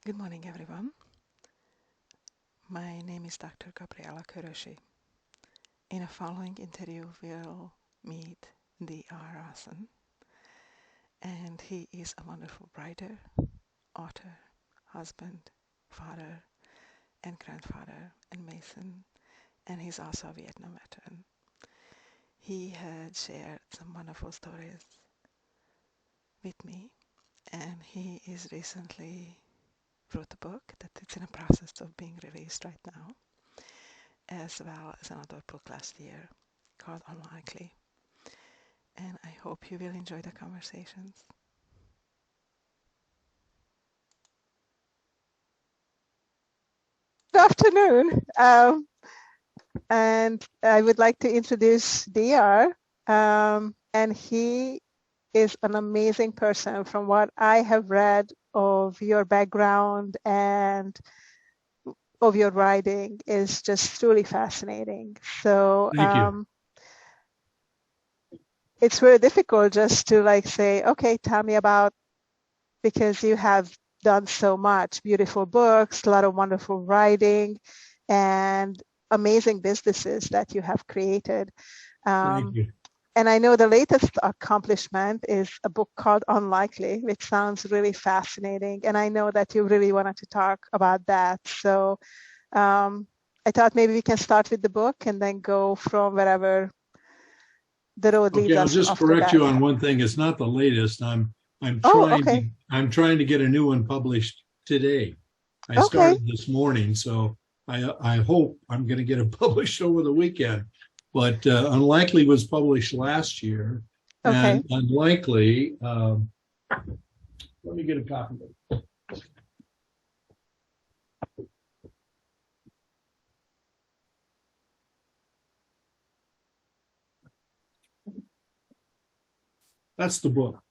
Good morning, everyone. My name is Dr. Gabriella. In the following interview, we'll meet DR Rawson, and he is a wonderful writer, author, husband, father, and grandfather, and Mason, and he's also a Vietnam veteran. He had shared some wonderful stories with me, and he is recently wrote a book that it's in the process of being released right now, as well as another book last year called Unlikely. And I hope you will enjoy the conversations. Good afternoon. And I would like to introduce DR. And he is an amazing person. From what I have read of your background and of your writing is just truly fascinating. So Thank you. It's very difficult just to like say, okay, tell me about, because you have done so much, beautiful books, a lot of wonderful writing, and amazing businesses that you have created. Thank you. And I know the latest accomplishment is a book called Unlikely, which sounds really fascinating. And I know that you really wanted to talk about that. So I thought maybe we can start with the book and then go from wherever the road leads us. I'll just correct you on one thing. It's not the latest. I'm trying to get a new one published today. I started this morning, so I hope I'm going to get it published over the weekend. But Unlikely was published last year, and Unlikely. Let me get a copy of it. That's the book.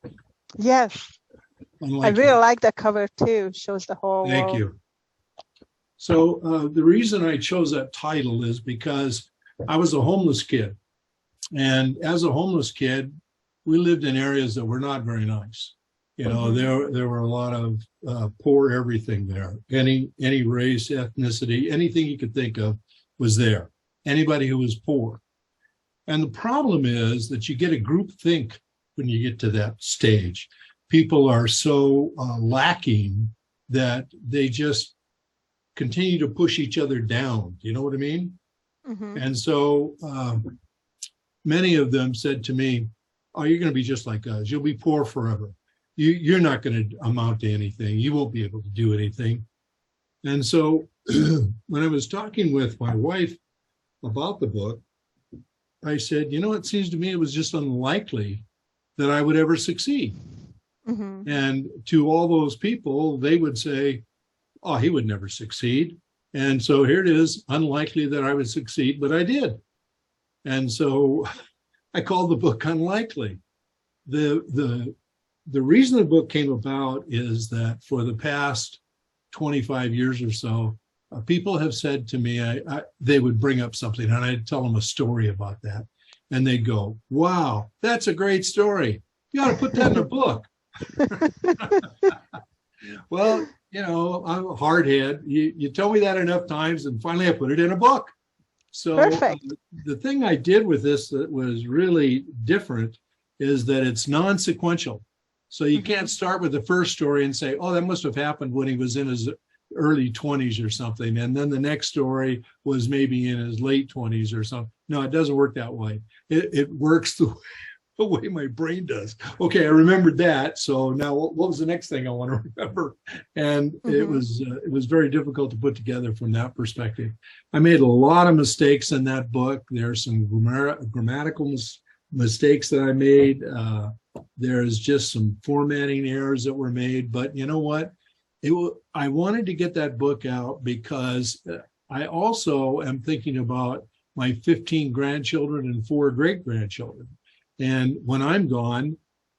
Yes. Unlikely. I really like the cover too. Shows the whole Thank world. you. So the reason I chose that title is because I was a homeless kid. And as a homeless kid, we lived in areas that were not very nice. You know, there were a lot of poor everything there. Any race, ethnicity, anything you could think of was there. Anybody who was poor. And the problem is that you get a group think when you get to that stage. People are so lacking that they just continue to push each other down. You know what I mean? And so many of them said to me, oh, you're going to be just like us. You'll be poor forever. You're not going to amount to anything. You won't be able to do anything. And so when I was talking with my wife about the book, I said, you know, it seems to me it was just unlikely that I would ever succeed. And to all those people, they would say, oh, he would never succeed. And so here it is, unlikely that I would succeed, but I did. And so I called the book Unlikely. The reason the book came about is that for the past 25 years or so, people have said to me, they would bring up something and I'd tell them a story about that. And they'd go, wow, that's a great story. You ought to put that in a book. Well, you know, I'm a hard head. You tell me that enough times, and finally I put it in a book. So the thing I did with this that was really different is that it's non-sequential. So you can't start with the first story and say, oh, that must have happened when he was in his early 20s or something. And then the next story was maybe in his late 20s or something. No, it doesn't work that way. It works the way my brain does. Okay, I remembered that. So now what was the next thing I want to remember? And it was very difficult to put together from that perspective. I made a lot of mistakes in that book. There are some grammatical mistakes that I made. There's just some formatting errors that were made. But you know what? I wanted to get that book out because I also am thinking about my 15 grandchildren and 4 great-grandchildren. And when I'm gone,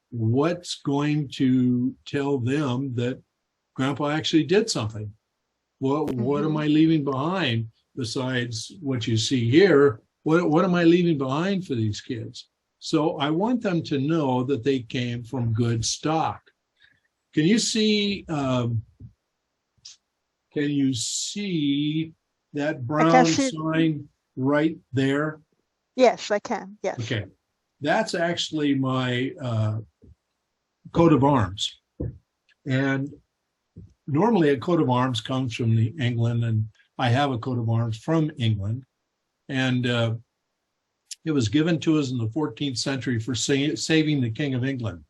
what's going to tell them that Grandpa actually did something? Well, what am I leaving behind besides what you see here? What am I leaving behind for these kids? So I want them to know that they came from good stock. Can you see Can you see that I can brown see. sign right there? Yes, I can. Yes. Okay. That's actually my coat of arms. And normally a coat of arms comes from England, and I have a coat of arms from England. And it was given to us in the 14th century for saving the King of England.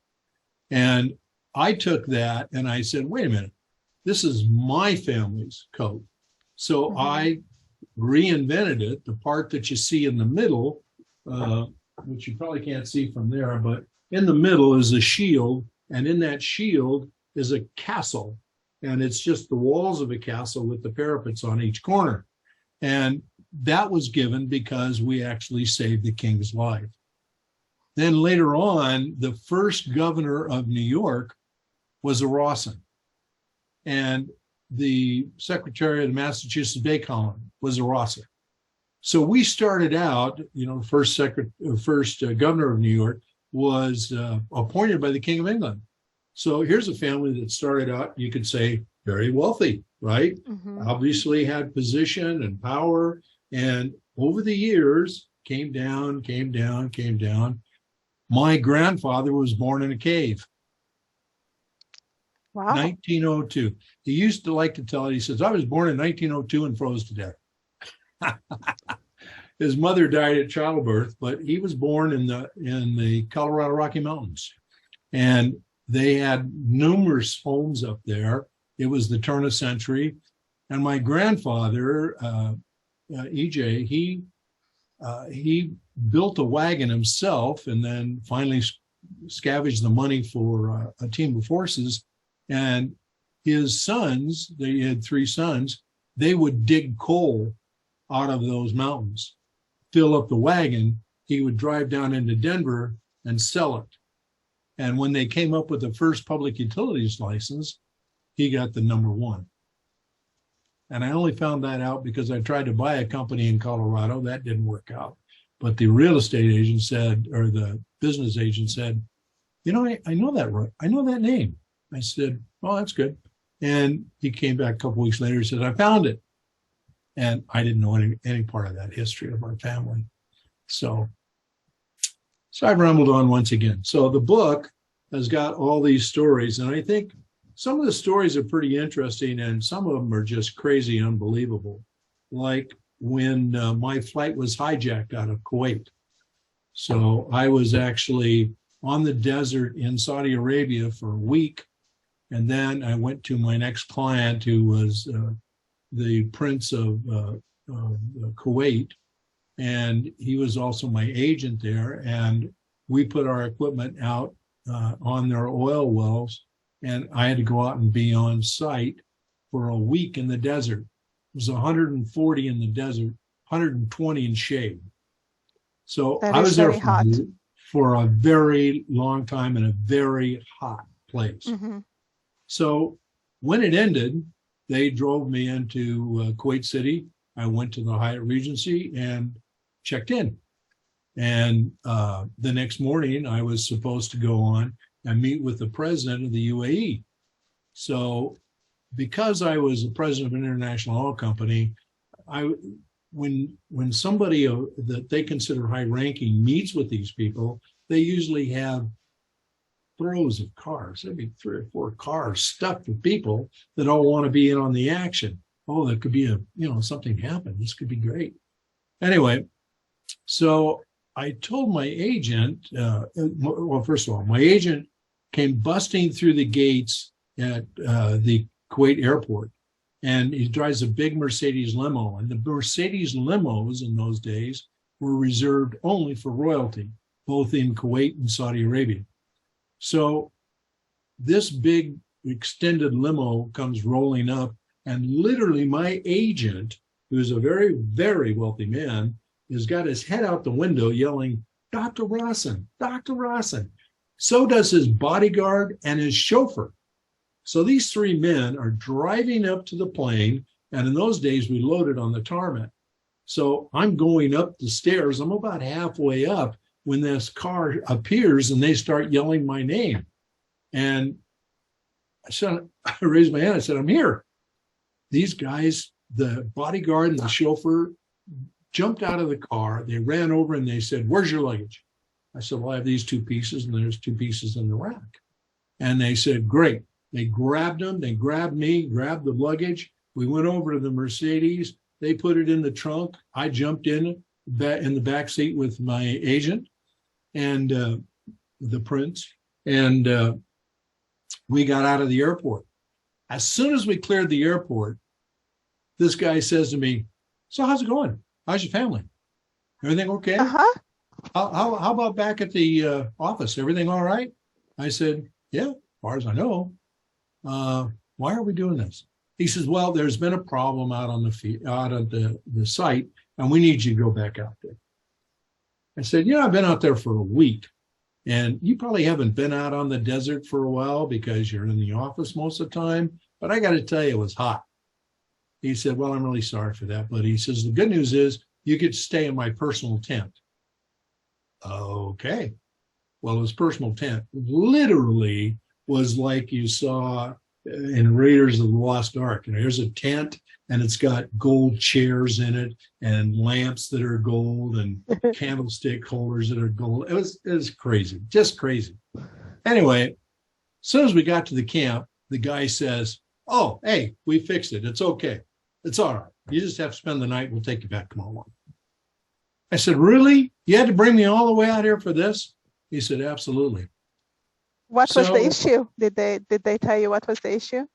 And I took that and I said, wait a minute, this is my family's coat. So I reinvented it. The part that you see in the middle, which you probably can't see from there, but in the middle is a shield. And in that shield is a castle. And it's just the walls of a castle with the parapets on each corner. And that was given because we actually saved the king's life. Then later on, the first governor of New York was a Rawson. And the secretary of the Massachusetts Bay Colony was a Rawson. So we started out, first governor of New York was appointed by the King of England. So here's a family that started out, you could say, very wealthy, right? Obviously had position and power. And over the years, came down. My grandfather was born in a cave. Wow. 1902. He used to like to tell it. He says, I was born in 1902 and froze to death. His mother died at childbirth, but he was born in the Colorado Rocky Mountains. And they had numerous homes up there. It was the turn of century. And my grandfather, EJ, he built a wagon himself and then finally scavenged the money for a team of horses. And his sons, they had 3 sons, they would dig coal out of those mountains, fill up the wagon. He would drive down into Denver and sell it. And when they came up with the first public utilities license, he got the number 1. And I only found that out because I tried to buy a company in Colorado. That didn't work out. But the real estate agent said, or the business agent said, I know that, I know that name. I said, oh, that's good. And he came back a couple weeks later and said, I found it. And I didn't know any part of that history of our family. So I've rambled on once again. So the book has got all these stories. And I think some of the stories are pretty interesting, and some of them are just crazy, unbelievable. Like when my flight was hijacked out of Kuwait. So I was actually on the desert in Saudi Arabia for a week. And then I went to my next client, who was the Prince of Kuwait. And he was also my agent there. And we put our equipment out on their oil wells. And I had to go out and be on site for a week in the desert. It was 140 in the desert, 120 in shade. So I was there for a very long time in a very hot place. So when it ended, they drove me into Kuwait City. I went to the Hyatt Regency and checked in. And the next morning, I was supposed to go on and meet with the president of the UAE. So because I was the president of an international oil company, when somebody that they consider high ranking meets with these people, they usually have rows of cars. There'd be 3 or 4 cars stuffed with people that all want to be in on the action. Oh, there could be something happen. This could be great. Anyway, so I told my agent, well, first of all, my agent came busting through the gates at the Kuwait airport, and he drives a big Mercedes limo. And the Mercedes limos in those days were reserved only for royalty, both in Kuwait and Saudi Arabia. So this big extended limo comes rolling up, and literally my agent, who's a very, very wealthy man, has got his head out the window yelling, Dr. Rawson, Dr. Rawson. So does his bodyguard and his chauffeur. So these 3 men are driving up to the plane, and in those days we loaded on the tarmac. So I'm going up the stairs. I'm about halfway up when this car appears, and they start yelling my name. And I raised my hand. I said, I'm here. these guys, the bodyguard and the chauffeur, jumped out of the car. They ran over and they said, "Where's your luggage?" I said, "Well, I have these two pieces, and there's two pieces in the rack." And they said, "Great." They grabbed them. They grabbed me, grabbed the luggage. We went over to the Mercedes. They put it in the trunk. I jumped in the back seat with my agent and the prince. And we got out of the airport. As soon as we cleared the airport, this guy says to me, "So how's it going? How's your family? Everything okay? Uh-huh. How about back at the office? Everything all right?" I said, "Yeah, as far as I know." "Why are we doing this?" He says, "Well, there's been a problem out on the site, and we need you to go back out there." I said, "I've been out there for a week, and you probably haven't been out on the desert for a while because you're in the office most of the time, but I got to tell you, it was hot." He said, "Well, I'm really sorry for that, but," he says, "the good news is you get to stay in my personal tent." Okay. Well, his personal tent literally was like you saw in Raiders of the Lost Ark. Here's a tent, and it's got gold chairs in it, and lamps that are gold, and candlestick holders that are gold. It was crazy, just crazy. Anyway, as soon as we got to the camp, the guy says, "Oh, hey, we fixed it. It's okay. It's all right. You just have to spend the night. We'll take you back tomorrow morning." I said, "Really? You had to bring me all the way out here for this?" He said, "Absolutely." What was the issue? Did they tell you what was the issue?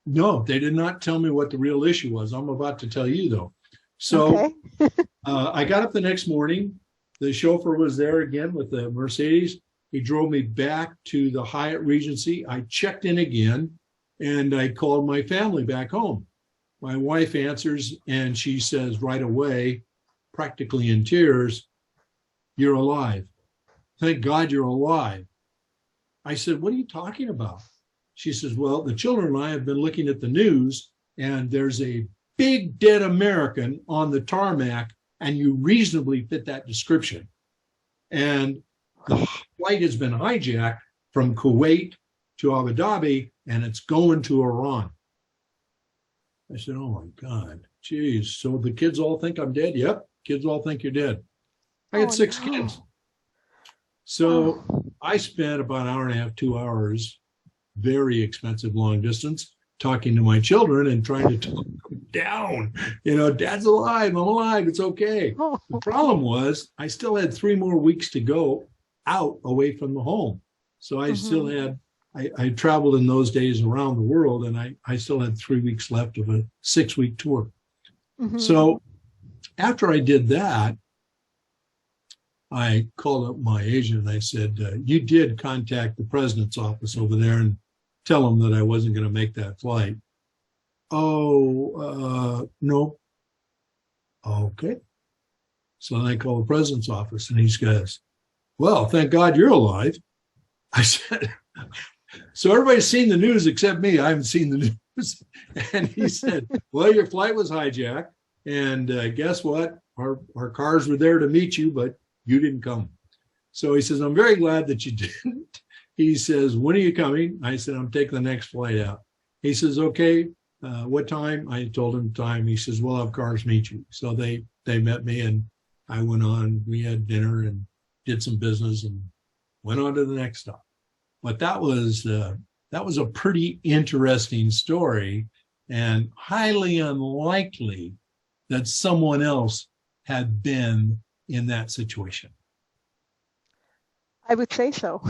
No, they did not tell me what the real issue was. I'm about to tell you, though. So Okay. I got up the next morning. The chauffeur was there again with the Mercedes. He drove me back to the Hyatt Regency. I checked in again, and I called my family back home. My wife answers, and she says right away, practically in tears, "You're alive. Thank God you're alive." I said, "What are you talking about?" She says, "Well, the children and I have been looking at the news, and there's a big dead American on the tarmac, and you reasonably fit that description. And the flight has been hijacked from Kuwait to Abu Dhabi, and it's going to Iran." I said, "Oh my God, geez. So the kids all think I'm dead?" "Yep, kids all think you're dead." I had 6 kids. So I spent about an hour and a half, 2 hours, very expensive long distance, talking to my children and trying to talk them down. "Dad's alive. I'm alive. It's okay." The problem was I still had 3 more weeks to go out away from the home. So I still had, I traveled in those days around the world, and I still had 3 weeks left of a 6-week tour. So after I did that, I called up my agent and I said, "You did contact the president's office over there and tell them that I wasn't going to make that flight." "Oh, no." Okay. So then I called the president's office, and he says, "Well, thank God you're alive." I said, "So everybody's seen the news except me. I haven't seen the news." And he said, "Well, your flight was hijacked, and guess what? Our cars were there to meet you, but you didn't come." So he says, "I'm very glad that you didn't." He says, "When are you coming?" I said, "I'm taking the next flight out." He says, "Okay, what time?" I told him the time. He says, "We'll have cars meet you." So they met me, and I went on. We had dinner and did some business and went on to the next stop. But that was a pretty interesting story, and highly unlikely that someone else had been in that situation. I would say so.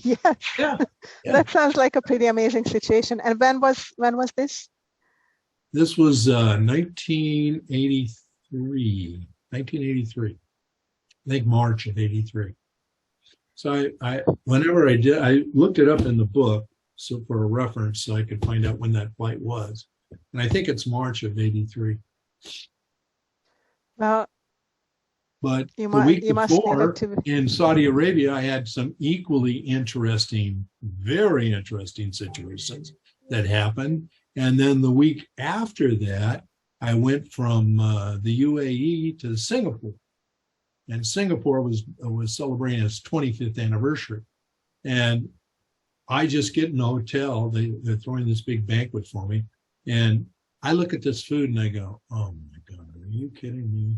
Yes. Yeah. That sounds like a pretty amazing situation. And when was this? This was 1983. I think March of 83. So whenever I did, I looked it up in the book so for a reference so I could find out when that flight was. And I think it's March of 83. Well, but the week before in Saudi Arabia, I had some equally interesting, very interesting situations that happened. And then the week after that, I went from the UAE to Singapore. And Singapore was celebrating its 25th anniversary. And I just get in a hotel. They're throwing this big banquet for me. And I look at this food and I go, oh my God, are you kidding me?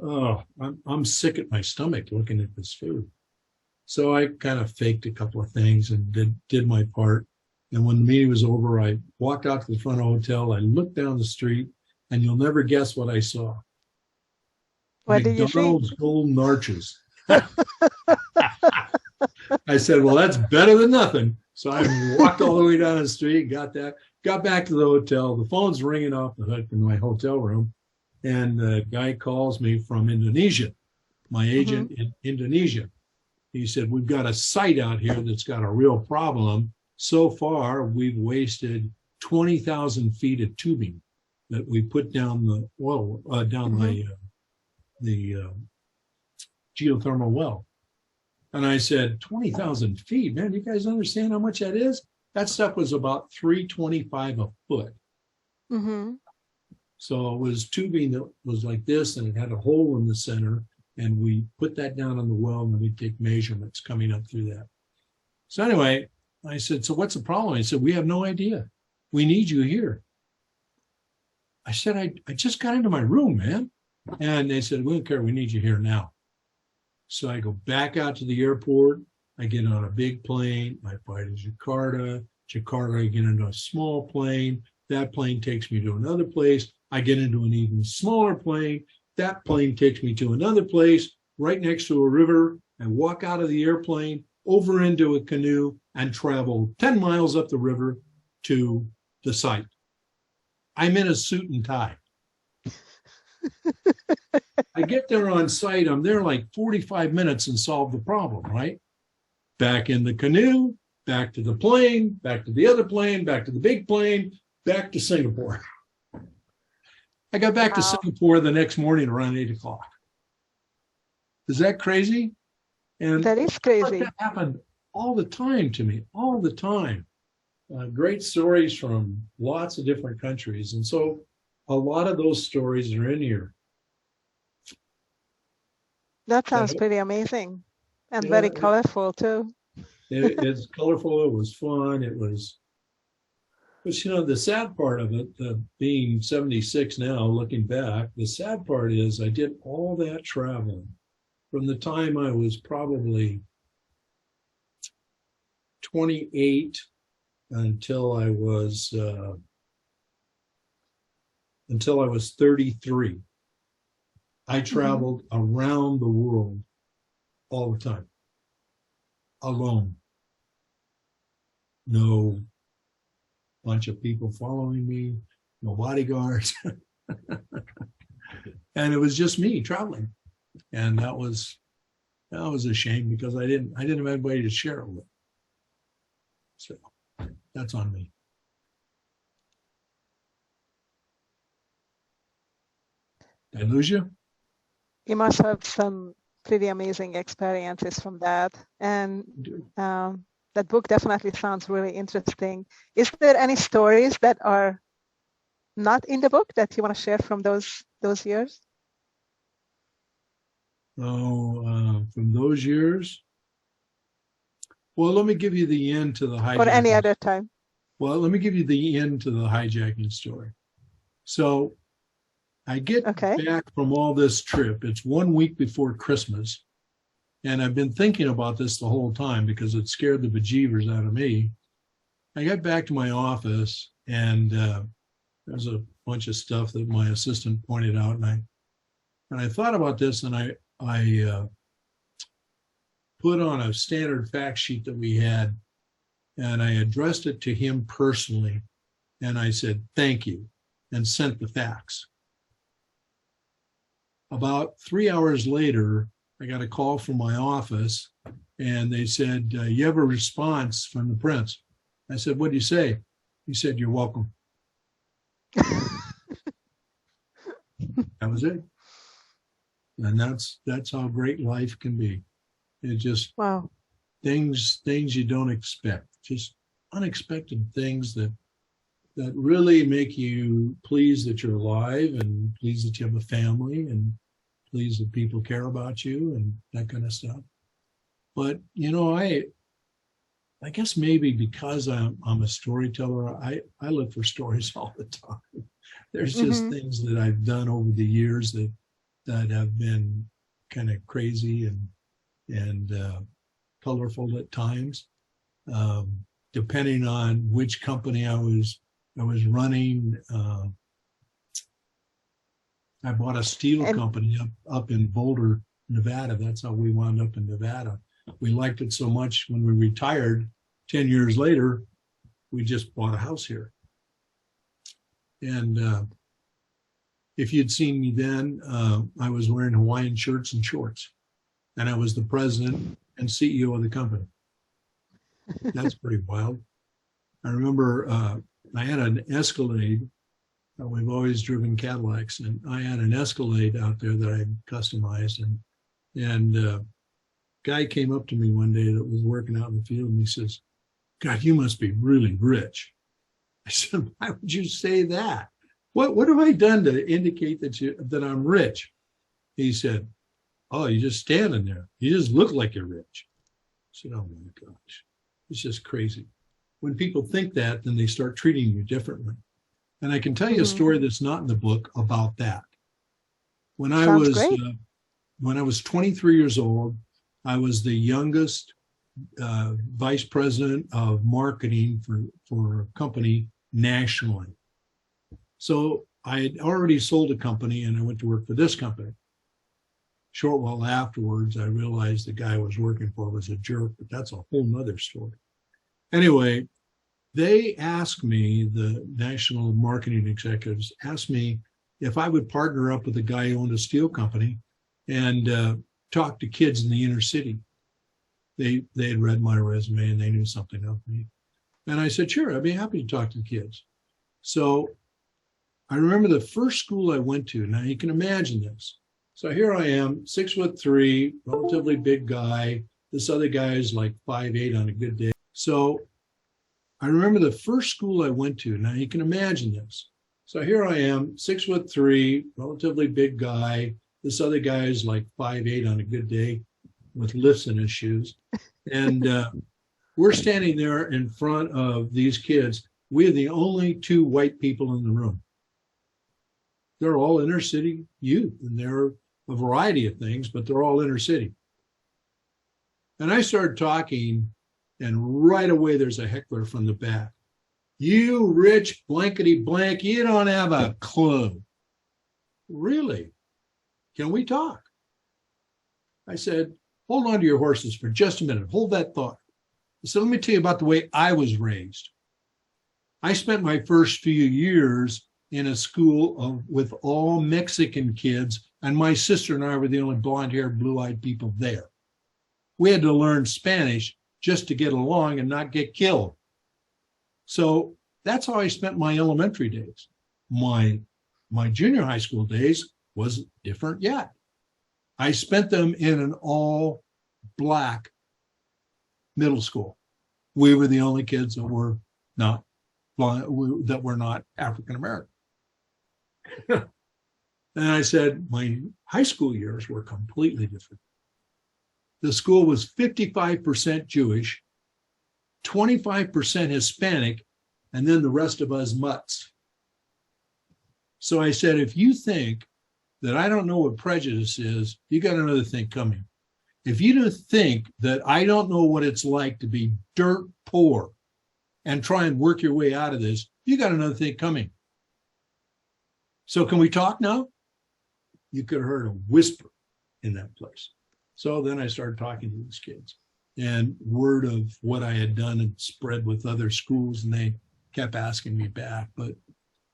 Oh, I'm sick at my stomach looking at this food. So I kind of faked a couple of things and did my part. And when the meeting was over, I walked out to the front of the hotel. I looked down the street, and you'll never guess what I saw. What did you see? McDonald's Golden Arches. I said, well, that's better than nothing. So I walked all the way down the street, got back to the hotel. The phone's ringing off the hook in my hotel room. And the guy calls me from Indonesia, my agent in Indonesia. He said, we've got a site out here that's got a real problem. So far, we've wasted 20,000 feet of tubing that we put down the well, down the geothermal well. And I said, 20,000 feet, man, you guys understand how much that is? That stuff was about $325 a foot. Mm-hmm. So it was tubing that was like this, and it had a hole in the center, and we put that down on the well, and we take measurements coming up through that. So anyway, I said, so what's the problem? I said, we have no idea. We need you here. I said, I just got into my room, man. And they said, we don't care. We need you here now. So I go back out to the airport. I get on a big plane. I fly to Jakarta. Jakarta, I get into a small plane. That plane takes me to another place. I get into an even smaller plane. That plane takes me to another place right next to a river. I walk out of the airplane, over into a canoe, and travel 10 miles up the river to the site. I'm in a suit and tie. I get there on site. I'm there like 45 minutes and solve the problem, right? Back in the canoe, back to the plane, back to the other plane, back to the big plane, back to Singapore. I got back to Singapore the next morning around 8 o'clock. Is that crazy? And that is crazy. That happened all the time to me, all the time. Great stories from lots of different countries. And so a lot of those stories are in here. That sounds pretty amazing and very colorful too. It's colorful. It was fun. But you know, the sad part of it, being 76 now, looking back, the sad part is I did all that traveling from the time I was probably 28 until I was 33. I traveled around the world all the time, alone. No bunch of people following me, no bodyguards. And it was just me traveling. And that was a shame because I didn't have anybody to share it with. So that's on me. Did I lose you? You must have some pretty amazing experiences from that. And that book definitely sounds really interesting. Is there any stories that are not in the book that you want to share from those years? Oh, from those years? Well, let me give you the end to the hijacking. Or any other time. Well, let me give you the end to the hijacking story. So I get back from all this trip. It's 1 week before Christmas. And I've been thinking about this the whole time because it scared the bejeebers out of me. I got back to my office and there's a bunch of stuff that my assistant pointed out. And I thought about this and I put on a standard fact sheet that we had and I addressed it to him personally. And I said, thank you, and sent the fax. About 3 hours later, I got a call from my office and they said, you have a response from the prince. I said, what do you say? He said, you're welcome. That was it. And that's how great life can be. It just things you don't expect, just unexpected things that really make you pleased that you're alive and pleased that you have a family and pleased that people care about you and that kind of stuff. But, you know, I guess maybe because I'm a storyteller, I look for stories all the time. there's just things that I've done over the years that have been kind of crazy and colorful at times. Depending on which company I was running. I bought a steel company up in Boulder, Nevada. That's how we wound up in Nevada. We liked it so much when we retired 10 years later, we just bought a house here. And if you'd seen me then, I was wearing Hawaiian shirts and shorts. And I was the president and CEO of the company. That's pretty wild. I remember I had an Escalade. We've always driven Cadillacs, and I had an Escalade out there that I had customized. And guy came up to me one day that was working out in the field, and he says, "God, you must be really rich." I said, "Why would you say that? What have I done to indicate that I'm rich?" He said, "Oh, you're just standing there. You just look like you're rich." I said, "Oh my gosh, it's just crazy." When people think that, then they start treating you differently. And I can tell you a story that's not in the book about that. When I was 23 years old, I was the youngest vice president of marketing for a company nationally. So I had already sold a company and I went to work for this company. Short while afterwards, I realized the guy I was working for was a jerk, but that's a whole nother story. Anyway, they asked me, the national marketing executives asked me if I would partner up with a guy who owned a steel company and talk to kids in the inner city. They had read my resume and they knew something of me. And I said, sure, I'd be happy to talk to the kids. So I remember the first school I went to. Now you can imagine this. So here I am, 6'3", relatively big guy. This other guy is like 5'8" on a good day. So I remember the first school I went to. Now you can imagine this. So here I am, 6'3", relatively big guy. This other guy is like 5'8" on a good day with lifts in his shoes. And we're standing there in front of these kids. We are the only two white people in the room. They're all inner city youth, and they're a variety of things, but they're all inner city. And I started talking, and right away there's a heckler from the back. "You rich blankety blank, you don't have a clue." "Really? Can we talk?" I said, "Hold on to your horses for just a minute. Hold that thought." I said, "Let me tell you about the way I was raised. I spent my first few years in a school with all Mexican kids, and my sister and I were the only blonde-haired, blue-eyed people there. We had to learn Spanish just to get along and not get killed. So that's how I spent my elementary days. My junior high school days was different yet. I spent them in an all-black middle school. We were the only kids that were not African American. And I said, my high school years were completely different. The school was 55% Jewish, 25% Hispanic, and then the rest of us mutts. So I said, if you think that I don't know what prejudice is, you got another thing coming. If you don't think that I don't know what it's like to be dirt poor and try and work your way out of this, you got another thing coming. So can we talk now? You could have heard a whisper in that place. So then I started talking to these kids, and word of what I had done had spread with other schools, and they kept asking me back. But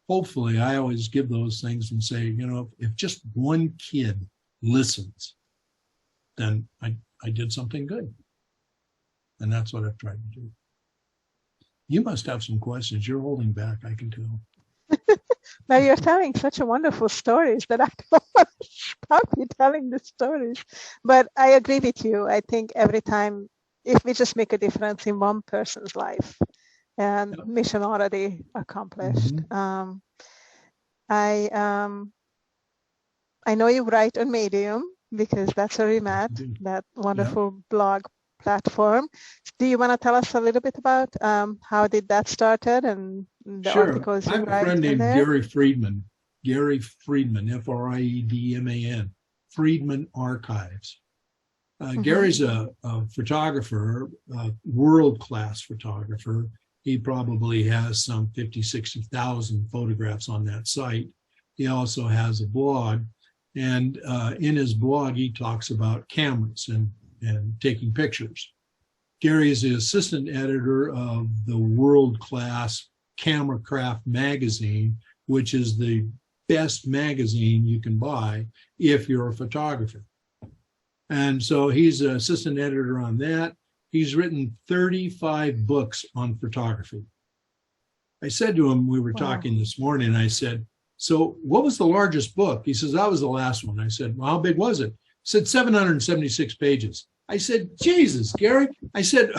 hopefully I always give those things and say, you know, if just one kid listens, then I did something good. And that's what I've tried to do. You must have some questions. You're holding back, I can tell. Now you're telling such a wonderful stories that I don't want to stop you telling the stories. But I agree with you. I think every time, if we just make a difference in one person's life, and mission already accomplished. Mm-hmm. I know you write on Medium because that's where we met, that wonderful blog platform. Do you want to tell us a little bit about how did that started and the articles you write? I have a friend named Gary Friedman, Gary Friedman, Friedman, Friedman Archives. Gary's a photographer, a world-class photographer. He probably has some 50, 60,000 photographs on that site. He also has a blog. And in his blog, he talks about cameras and taking pictures. Gary is the assistant editor of the world-class Camera Craft magazine, which is the best magazine you can buy if you're a photographer. And so he's an assistant editor on that. He's written 35 books on photography. I said to him, we were talking this morning, I said, so what was the largest book? He says, that was the last one. I said, well, how big was it? He said, 776 pages. I said, Jesus, Gary. I said,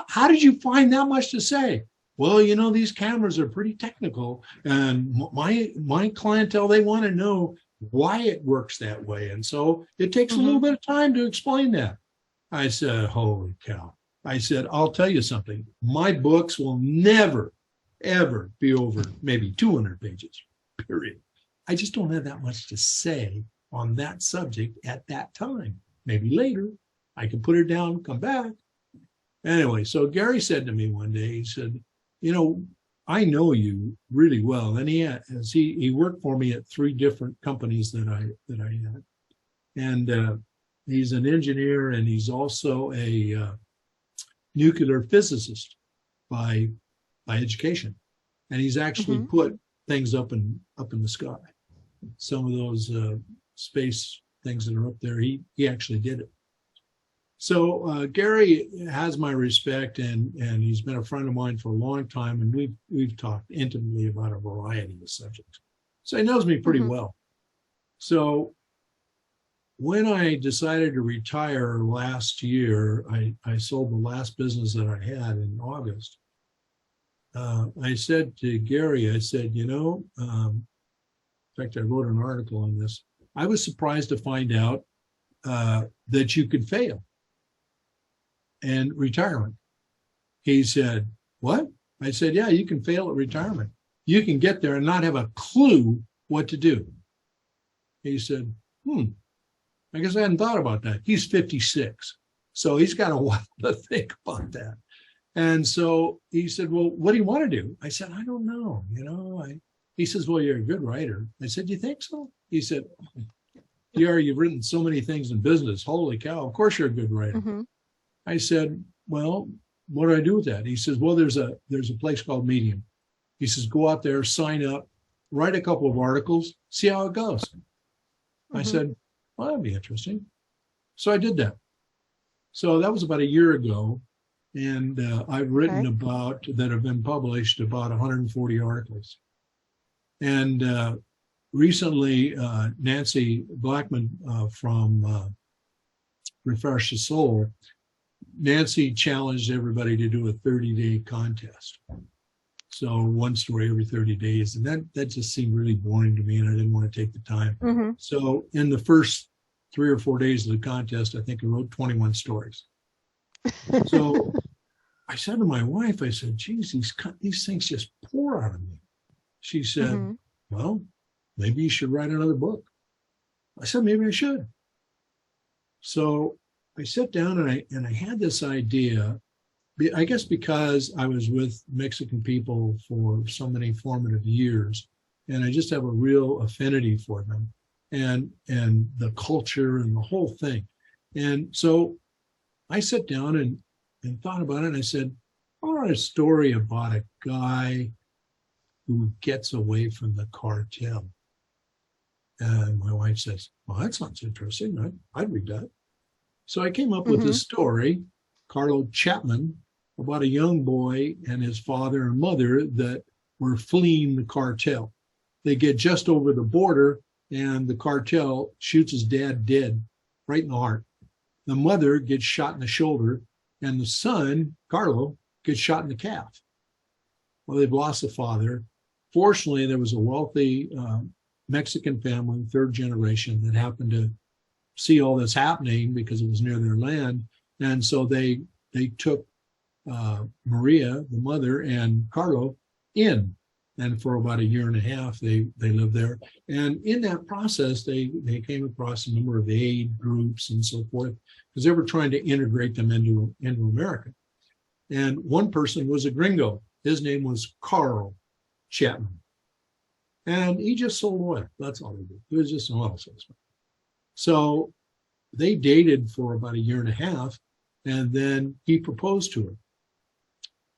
how did you find that much to say? Well, you know, these cameras are pretty technical, and my clientele, they want to know why it works that way. And so it takes a little bit of time to explain that. I said, holy cow. I said, I'll tell you something. My books will never, ever be over maybe 200 pages, period. I just don't have that much to say on that subject at that time. Maybe later I can put it down, come back. Anyway, so Gary said to me one day, he said, you know, I know you really well. And he worked for me at 3 different companies that I had. And he's an engineer, and he's also a nuclear physicist by education. And he's actually put things up in the sky. Some of those space things that are up there, he actually did it. So Gary has my respect, and he's been a friend of mine for a long time, and we've talked intimately about a variety of subjects. So he knows me pretty well. So when I decided to retire last year, I sold the last business that I had in August. I said to Gary, I said, you know, in fact, I wrote an article on this. I was surprised to find out that you could fail in retirement. He said, what? I said, yeah, you can fail at retirement. You can get there and not have a clue what to do. He said, I guess I hadn't thought about that. He's 56. So he's got a while to think about that. And so he said, well, what do you want to do? I said, I don't know. You know, he says, well, you're a good writer. I said, you think so? He said, DR, you've written so many things in business. Holy cow, of course you're a good writer. I said, well, what do I do with that? He says, well, there's a place called Medium. He says, go out there, sign up, write a couple of articles, see how it goes. I said, well, that'd be interesting. So I did that. So that was about a year ago. And I've written about, that have been published, about 140 articles. And recently, Nancy Blackman from Refresh the Soul, Nancy challenged everybody to do a 30-day contest. So one story every 30 days. And that just seemed really boring to me, and I didn't want to take the time. So in the first 3 or 4 days of the contest, I think I wrote 21 stories. So I said to my wife, I said, geez, these things just pour out of me. She said, well, maybe you should write another book. I said, maybe I should. So I sat down and I had this idea, I guess because I was with Mexican people for so many formative years, and I just have a real affinity for them and the culture and the whole thing. And so I sat down and thought about it, and I said, I want a story about a guy who gets away from the cartel. And my wife says, well, that sounds interesting. I'd read that. So I came up with this story, Carlo Chapman, about a young boy and his father and mother that were fleeing the cartel. They get just over the border, and the cartel shoots his dad dead right in the heart. The mother gets shot in the shoulder, and the son, Carlo, gets shot in the calf. Well, they've lost the father. Fortunately, there was a wealthy Mexican family, 3rd generation, that happened to see all this happening because it was near their land. And so they took Maria, the mother, and Carlo in. And for about a year and a half, they lived there. And in that process, they came across a number of aid groups and so forth, because they were trying to integrate them into America. And one person was a gringo. His name was Carl Chapman. And he just sold oil. That's all he did. He was just an oil salesman. So they dated for about a year and a half, and then he proposed to her.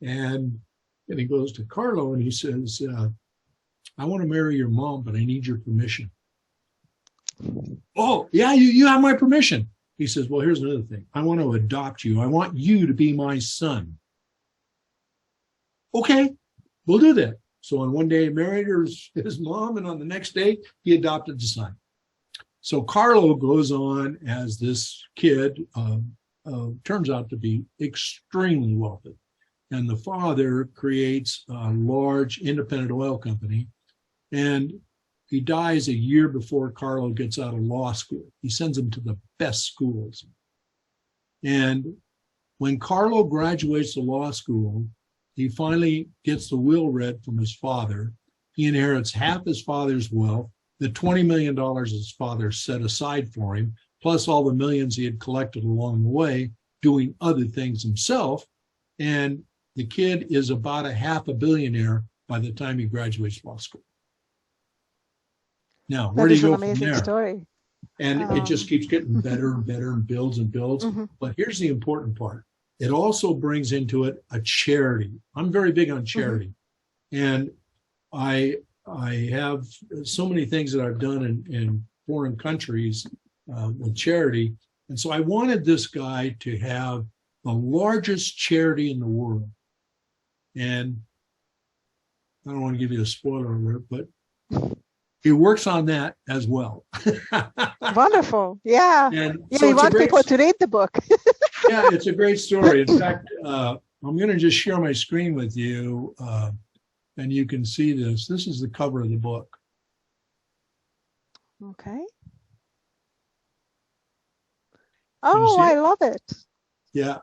And he goes to Carlo and he says, I want to marry your mom, but I need your permission. Oh, yeah, you have my permission. He says, well, here's another thing. I want to adopt you. I want you to be my son. Okay, we'll do that. So on one day he married his mom, and on the next day he adopted the son. So Carlo goes on as this kid, turns out to be extremely wealthy. And the father creates a large independent oil company, and he dies a year before Carlo gets out of law school. He sends him to the best schools. And when Carlo graduates the law school, he finally gets the will read from his father. He inherits half his father's wealth, the $20 million his father set aside for him, plus all the millions he had collected along the way, doing other things himself. And the kid is about a half a billionaire by the time he graduates law school. Now, where do you go from there? Story. And it just keeps getting better and better and builds and builds. Mm-hmm. But here's the important part. It also brings into it a charity. I'm very big on charity. Mm-hmm. And I have so many things that I've done in foreign countries with charity. And so I wanted this guy to have the largest charity in the world. And I don't want to give you a spoiler alert, but he works on that as well. Wonderful. Yeah. And yeah, so we want people to read the book. Yeah, it's a great story. In fact, I'm going to just share my screen with you, and you can see this. This is the cover of the book. Okay. Oh, I love it. Yeah.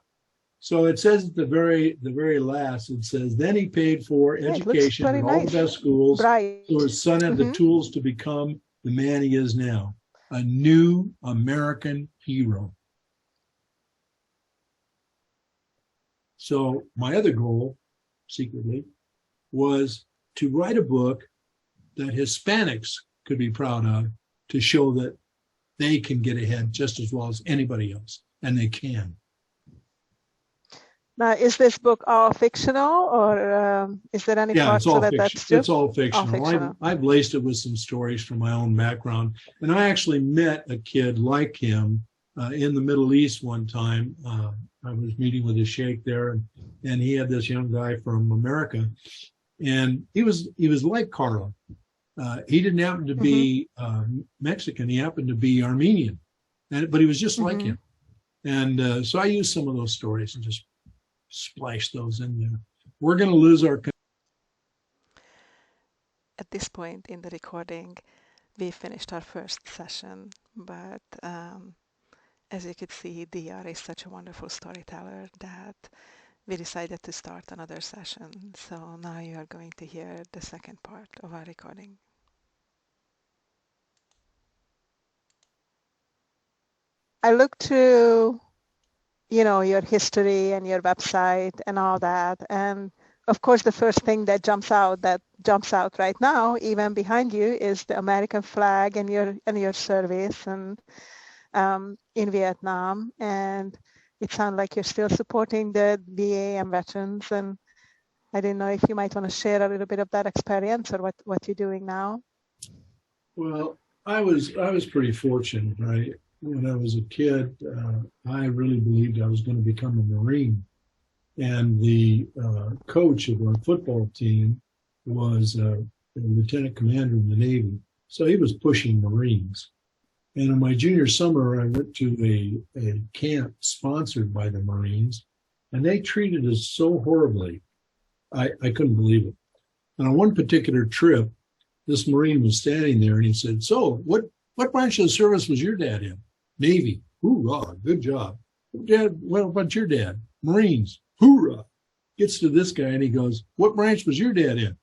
So it says at the very last, it says, then he paid for education in all the best schools, so his son had the tools to become the man he is now, a new American hero. So my other goal, secretly, was to write a book that Hispanics could be proud of, to show that they can get ahead just as well as anybody else, and they can. Now, is this book all fictional, or is there any part so that that's just it's all fictional. I've laced it with some stories from my own background, and I actually met a kid like him in the Middle East one time. I was meeting with a sheikh there, and he had this young guy from America, and he was like Carlo. He didn't happen to be Mexican; he happened to be Armenian, but he was just like him. And so I used some of those stories and just splash those in there. We're going to lose our... At this point in the recording, we finished our first session, but as you could see, DR is such a wonderful storyteller that we decided to start another session. So now you are going to hear the second part of our recording. I looked to your history and your website and all that. And of course, the first thing that jumps out right now, even behind you, is the American flag and your service and in Vietnam. And it sounds like you're still supporting the VA and veterans. And I didn't know if you might want to share a little bit of that experience or what you're doing now. Well, I was pretty fortunate, right? When I was a kid, I really believed I was going to become a Marine. And the coach of our football team was a lieutenant commander in the Navy. So he was pushing Marines. And in my junior summer, I went to a camp sponsored by the Marines, and they treated us so horribly. I couldn't believe it. And on one particular trip, this Marine was standing there, and he said, so what branch of the service was your dad in? Navy. Hoorah, good job. Dad, what about your dad? Marines. Hoorah. Gets to this guy and he goes, what branch was your dad in?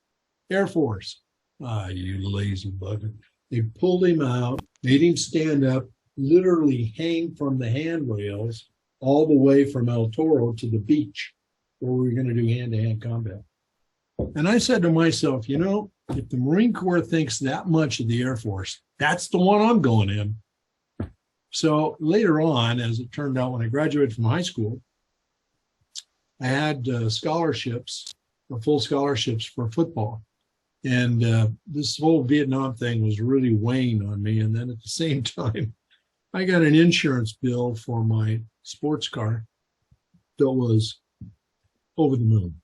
Air Force. Ah, you lazy bugger. They pulled him out, made him stand up, literally hang from the handrails all the way from El Toro to the beach where we were going to do hand-to-hand combat. And I said to myself, you know, if the Marine Corps thinks that much of the Air Force, that's the one I'm going in. So later on, as it turned out, when I graduated from high school, I had scholarships, full scholarships for football. And this whole Vietnam thing was really weighing on me. And then at the same time, I got an insurance bill for my sports car that was over the moon.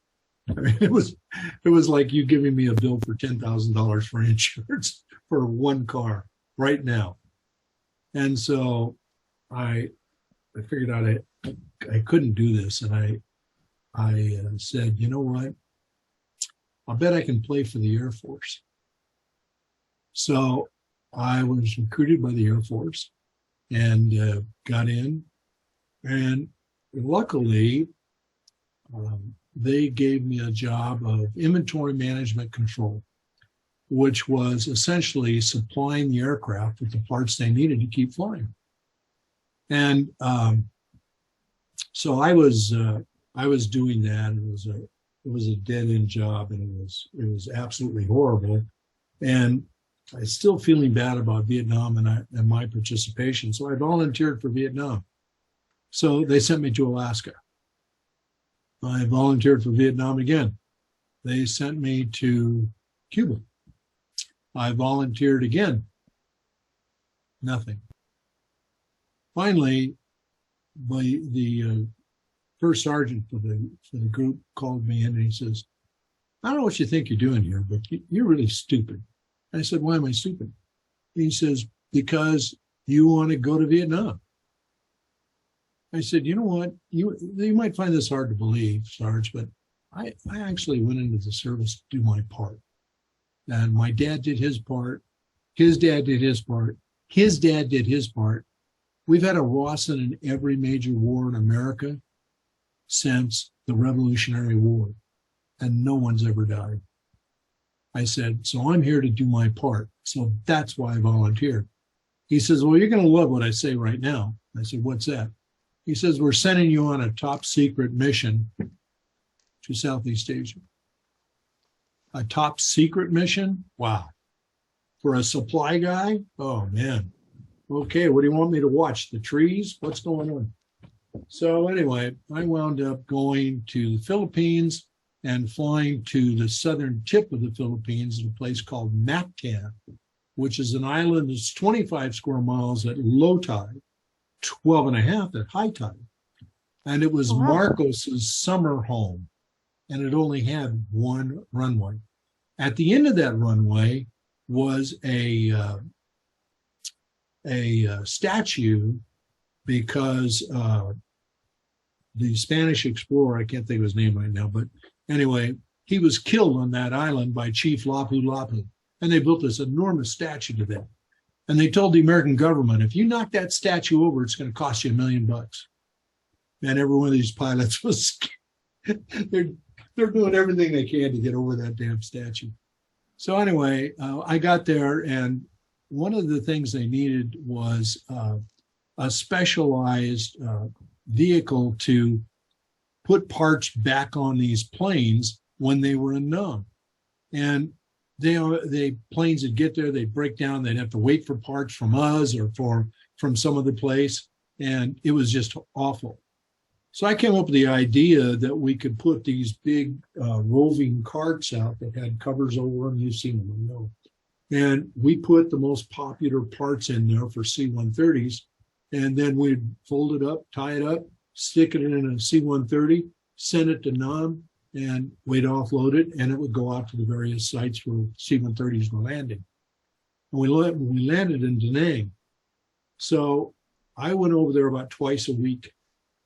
I mean, it was like you giving me a bill for $10,000 for insurance for one car right now. And so I figured out I couldn't do this. And I said, you know what? I bet I can play for the Air Force. So I was recruited by the Air Force and got in. And luckily, they gave me a job of inventory management control, which was essentially supplying the aircraft with the parts they needed to keep flying. And so I was doing that. It was a dead-end job, and it was absolutely horrible. And I was still feeling bad about Vietnam and my participation. So I volunteered for Vietnam. So they sent me to Alaska. I volunteered for Vietnam again. They sent me to Cuba. I volunteered again. Nothing. Finally, the first sergeant for the group called me in and he says, I don't know what you think you're doing here, but you're really stupid. I said, why am I stupid? He says, because you want to go to Vietnam. I said, you know what? You might find this hard to believe, Sarge, but I actually went into the service to do my part. And my dad did his part. His dad did his part. His dad did his part. We've had a Rawson in every major war in America since the Revolutionary War, and no one's ever died. I said, so I'm here to do my part. So that's why I volunteered. He says, well, you're going to love what I say right now. I said, what's that? He says, we're sending you on a top secret mission to Southeast Asia. A top secret mission? Wow. For a supply guy? Oh, man. Okay, what do you want me to watch? The trees? What's going on? So anyway, I wound up going to the Philippines and flying to the southern tip of the Philippines at a place called Mactan, which is an island that's 25 square miles at low tide, 12 and a half at high tide. And it was Marcos's summer home, and it only had one runway. At the end of that runway was a statue because the Spanish explorer, I can't think of his name right now, but anyway, he was killed on that island by Chief Lapu Lapu. And they built this enormous statue to that. And they told the American government, if you knock that statue over, it's going to cost you $1 million. And every one of these pilots was, they're doing everything they can to get over that damn statue. So anyway, I got there, and one of the things they needed was a specialized vehicle to put parts back on these planes when they were unknown. And they planes would get there, they'd break down, they'd have to wait for parts from us or from some other place, and it was just awful. So I came up with the idea that we could put these big roving carts out that had covers over them. You've seen them, I know. And we put the most popular parts in there for C-130s, and then we'd fold it up, tie it up, stick it in a C-130, send it to Nam, and we'd offload it, and it would go out to the various sites where C-130s were landing. And we landed in Da Nang. So I went over there about twice a week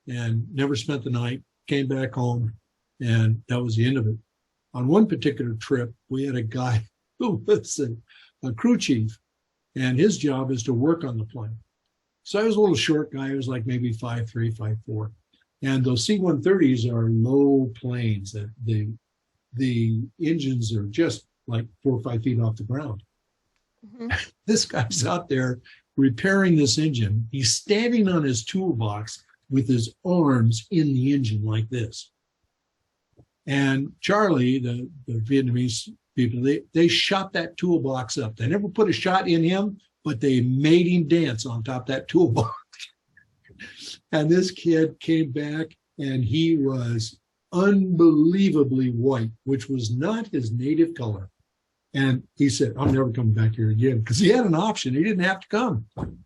and never spent the night, came back home, and that was the end of it. On one particular trip, we had a guy who was a crew chief, and his job is to work on the plane. So I was a little short guy. I was like maybe 5'3", 5'4". And those C-130s are low planes. The engines are just like 4 or 5 feet off the ground. Mm-hmm. This guy's out there repairing this engine. He's standing on his toolbox with his arms in the engine like this. And Charlie, the Vietnamese people, they shot that toolbox up. They never put a shot in him, but they made him dance on top of that toolbox. And this kid came back and he was unbelievably white, which was not his native color. And he said, I'm never coming back here again, because he had an option. He didn't have to come. And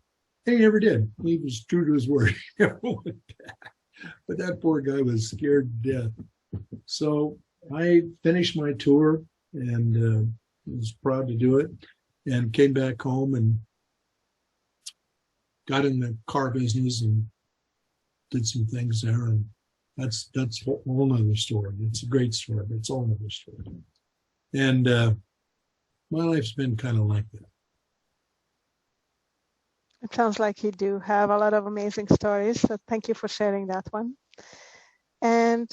he never did. He was true to his word. He never went back. But that poor guy was scared to death. So I finished my tour and was proud to do it, and came back home and got in the car business and did some things there. And that's a whole nother story. It's a great story, but it's all another story. And my life's been kind of like that. It sounds like you do have a lot of amazing stories. So thank you for sharing that one. And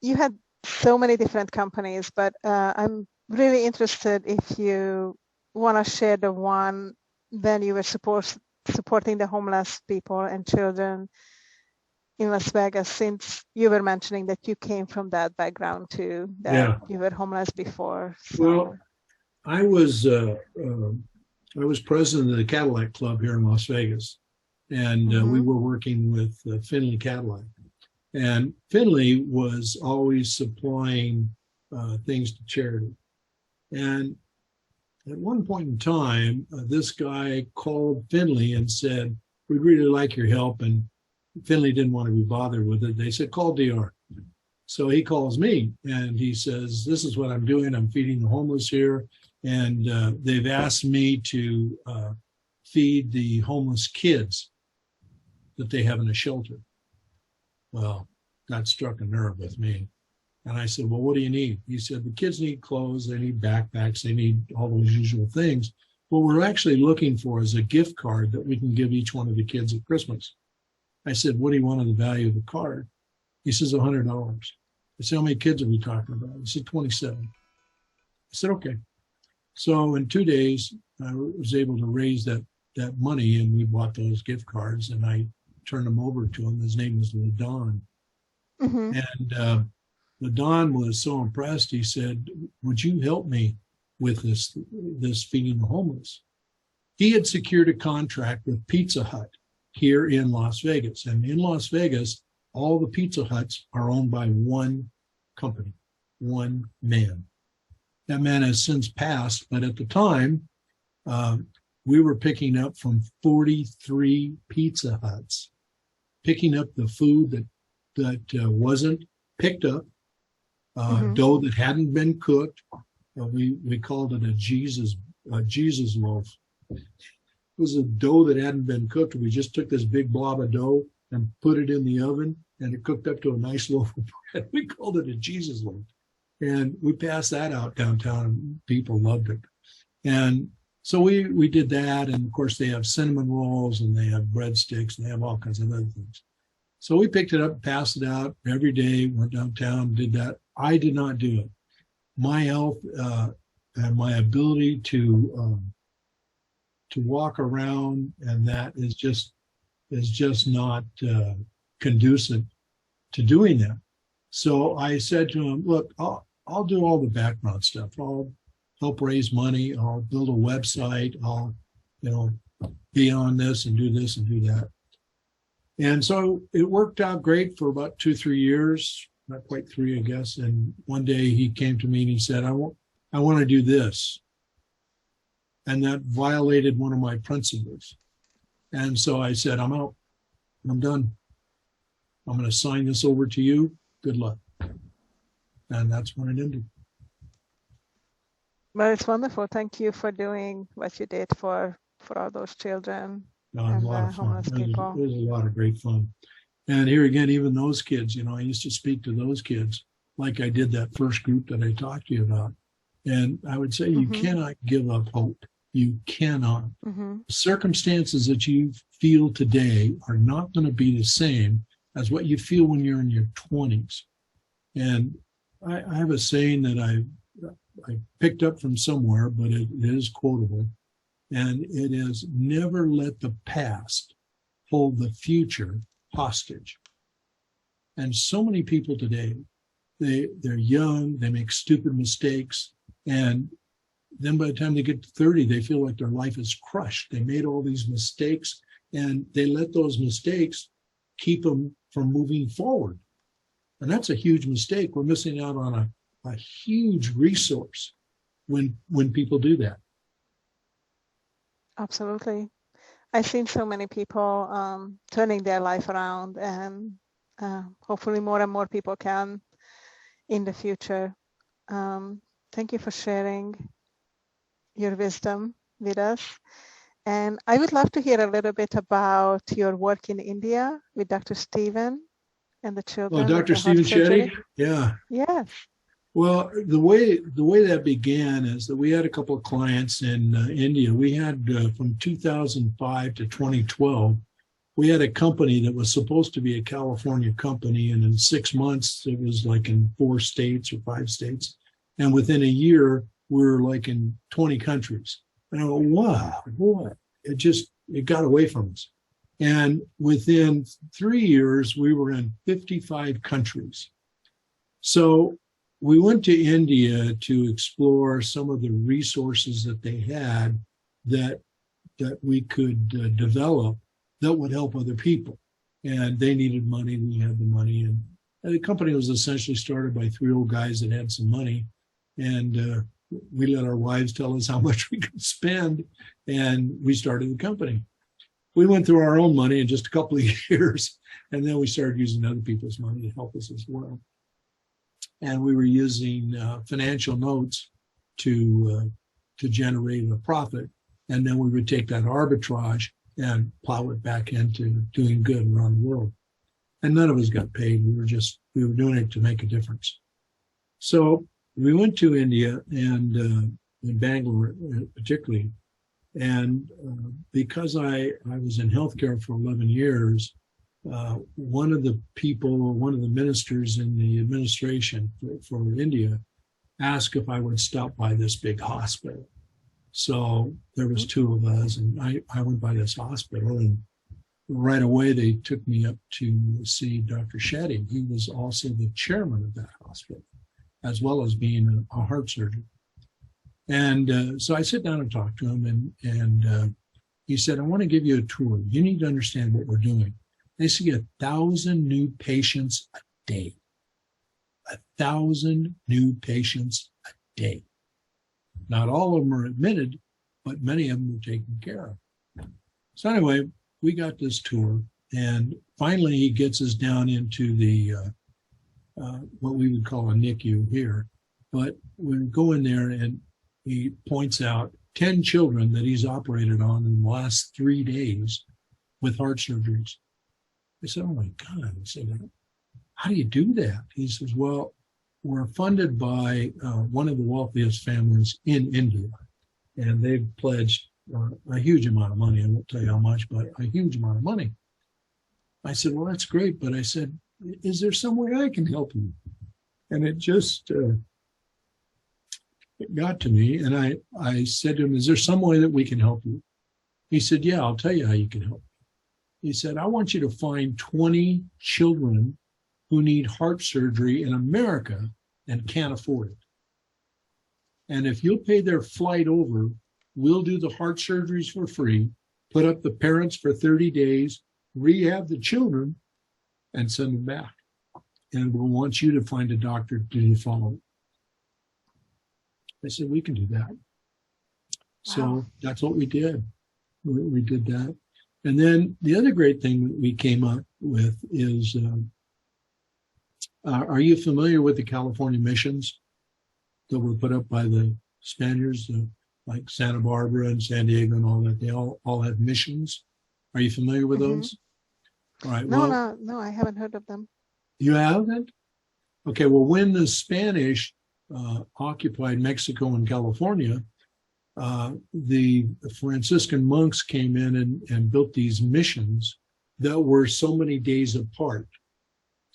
you had so many different companies, but I'm really interested if you want to share the one when you were supporting the homeless people and children in Las Vegas, since you were mentioning that you came from that background too, that you were homeless before. So. Well, I was president of the Cadillac Club here in Las Vegas, and we were working with Finley Cadillac. And Finley was always supplying things to charity. And at one point in time, this guy called Finley and said, we'd really like your help. And Finley didn't want to be bothered with it. They said, call DR. So he calls me and he says, this is what I'm doing. I'm feeding the homeless here. And they've asked me to feed the homeless kids that they have in a shelter. Well, that struck a nerve with me. And I said, well, what do you need? He said, the kids need clothes, they need backpacks, they need all those usual things. What we're actually looking for is a gift card that we can give each one of the kids at Christmas. I said, what do you want on the value of the card? He says, $100. I said, how many kids are we talking about? He said, 27. I said, okay. So in 2 days, I was able to raise that money, and we bought those gift cards, and I turned them over to him. His name was LaDon. Mm-hmm. And LaDon was so impressed, he said, would you help me with this feeding the homeless? He had secured a contract with Pizza Hut here in Las Vegas. And in Las Vegas, all the Pizza Huts are owned by one company, one man. That man has since passed, but at the time, we were picking up from 43 Pizza Huts, picking up the food that wasn't picked up, dough that hadn't been cooked. We called it a Jesus loaf. It was a dough that hadn't been cooked. We just took this big blob of dough and put it in the oven, and it cooked up to a nice loaf of bread. We called it a Jesus loaf. And we passed that out downtown, and people loved it. And so we did that. And of course, they have cinnamon rolls, and they have breadsticks, and they have all kinds of other things. So we picked it up, passed it out every day, went downtown, did that. I did not do it. My health and my ability to walk around, and that is just not conducive to doing that. So I said to him, look, I'll do all the background stuff. I'll help raise money. I'll build a website. I'll, be on this and do this and do that. And so it worked out great for about 2-3 years, not quite 3, I guess. And one day he came to me and he said, I want to do this. And that violated one of my principles. And so I said, I'm out. I'm done. I'm going to sign this over to you. Good luck. And that's when it ended. Well, it's wonderful. Thank you for doing what you did for all those children and homeless people. It was a lot of great fun. And here again, even those kids, I used to speak to those kids like I did that first group that I talked to you about. And I would say you cannot give up hope. You cannot. Circumstances that you feel today are not going to be the same as what you feel when you're in your 20s. And I have a saying that I picked up from somewhere, but it is quotable. And it is, never let the past hold the future hostage. And so many people today, they're young, they make stupid mistakes, and then by the time they get to 30, they feel like their life is crushed. They made all these mistakes, and they let those mistakes keep them from moving forward. And that's a huge mistake. We're missing out on a huge resource when people do that. Absolutely. I've seen so many people turning their life around, and hopefully more and more people can in the future. Thank you for sharing your wisdom with us. And I would love to hear a little bit about your work in India with Dr. Stephen and the children. Oh, Dr. Stephen Shetty? Yeah. Yes. Well, the way that began is that we had a couple of clients in India. We had from 2005 to 2012, we had a company that was supposed to be a California company, and in 6 months it was like in 4 states or 5 states, and within a year we were like in 20 countries. And I go, wow, what? It got away from us. And within 3 years we were in 55 countries. So we went to India to explore some of the resources that they had that we could develop that would help other people. And they needed money, we had the money. And the company was essentially started by 3 old guys that had some money. And we let our wives tell us how much we could spend, and we started the company. We went through our own money in just a couple of years, and then we started using other people's money to help us as well. And we were using financial notes to generate a profit, and then we would take that arbitrage and plow it back into doing good around the world. And none of us got paid. We were doing it to make a difference. So we went to India, and in Bangalore particularly, and because I was in healthcare for 11 years, one of the ministers in the administration for India asked if I would stop by this big hospital. So there was 2 of us, and I went by this hospital, and right away they took me up to see Dr. Shetty. He was also the chairman of that hospital, as well as being a heart surgeon. And so I sit down and talk to him, and he said, I want to give you a tour. You need to understand what we're doing. They see 1,000 new patients a day. 1,000 new patients a day. Not all of them are admitted, but many of them are taken care of. So anyway, we got this tour, and finally he gets us down into the what we would call a NICU here. But we go in there, and he points out 10 children that he's operated on in the last 3 days with heart surgeries. I said, oh my God. I said, how do you do that? He says, well, we're funded by one of the wealthiest families in India, and they've pledged a huge amount of money. I won't tell you how much, but a huge amount of money. I said, well, that's great. But I said, is there some way I can help you? And it just it got to me. And I said to him, is there some way that we can help you? He said, yeah, I'll tell you how you can help. He said, I want you to find 20 children who need heart surgery in America and can't afford it. And if you'll pay their flight over, we'll do the heart surgeries for free, put up the parents for 30 days, rehab the children, and send them back. And we'll want you to find a doctor to do the follow-up. I said, we can do that. Wow. So that's what we did. We did that. And then the other great thing that we came up with is, are you familiar with the California missions that were put up by the Spaniards, like Santa Barbara and San Diego and all that? They all have missions. Are you familiar with those? All right. No, I haven't heard of them. You haven't? Okay. Well, when the Spanish occupied Mexico and California, the Franciscan monks came in and built these missions that were so many days apart.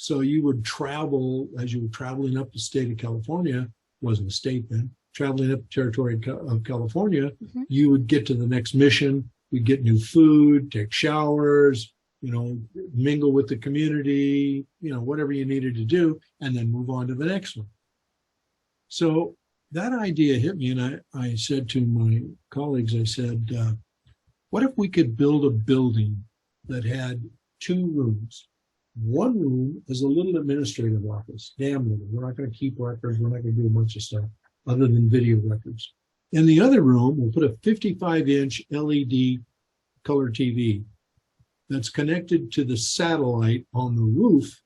So you would travel, as you were traveling up the state of California, wasn't a state then, traveling up the territory of California, you would get to the next mission, you'd get new food, take showers, mingle with the community, whatever you needed to do, and then move on to the next one. So that idea hit me, and I said to my colleagues, I said, what if we could build a building that had 2 rooms? One room is a little administrative office, damn little. We're not going to keep records. We're not going to do a bunch of stuff other than video records. In the other room, we'll put a 55-inch LED color TV that's connected to the satellite on the roof,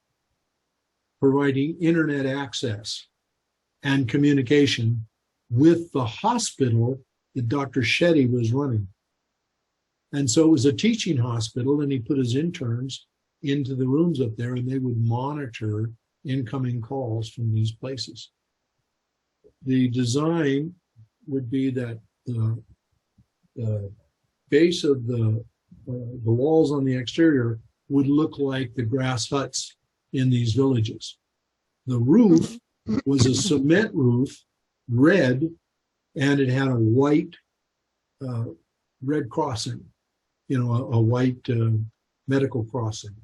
providing internet access and communication with the hospital that Dr. Shetty was running. And so it was a teaching hospital, and he put his interns into the rooms up there, and they would monitor incoming calls from these places. The design would be that the base of the walls on the exterior would look like the grass huts in these villages. The roof was a cement roof, red, and it had a white red crossing, a white medical crossing,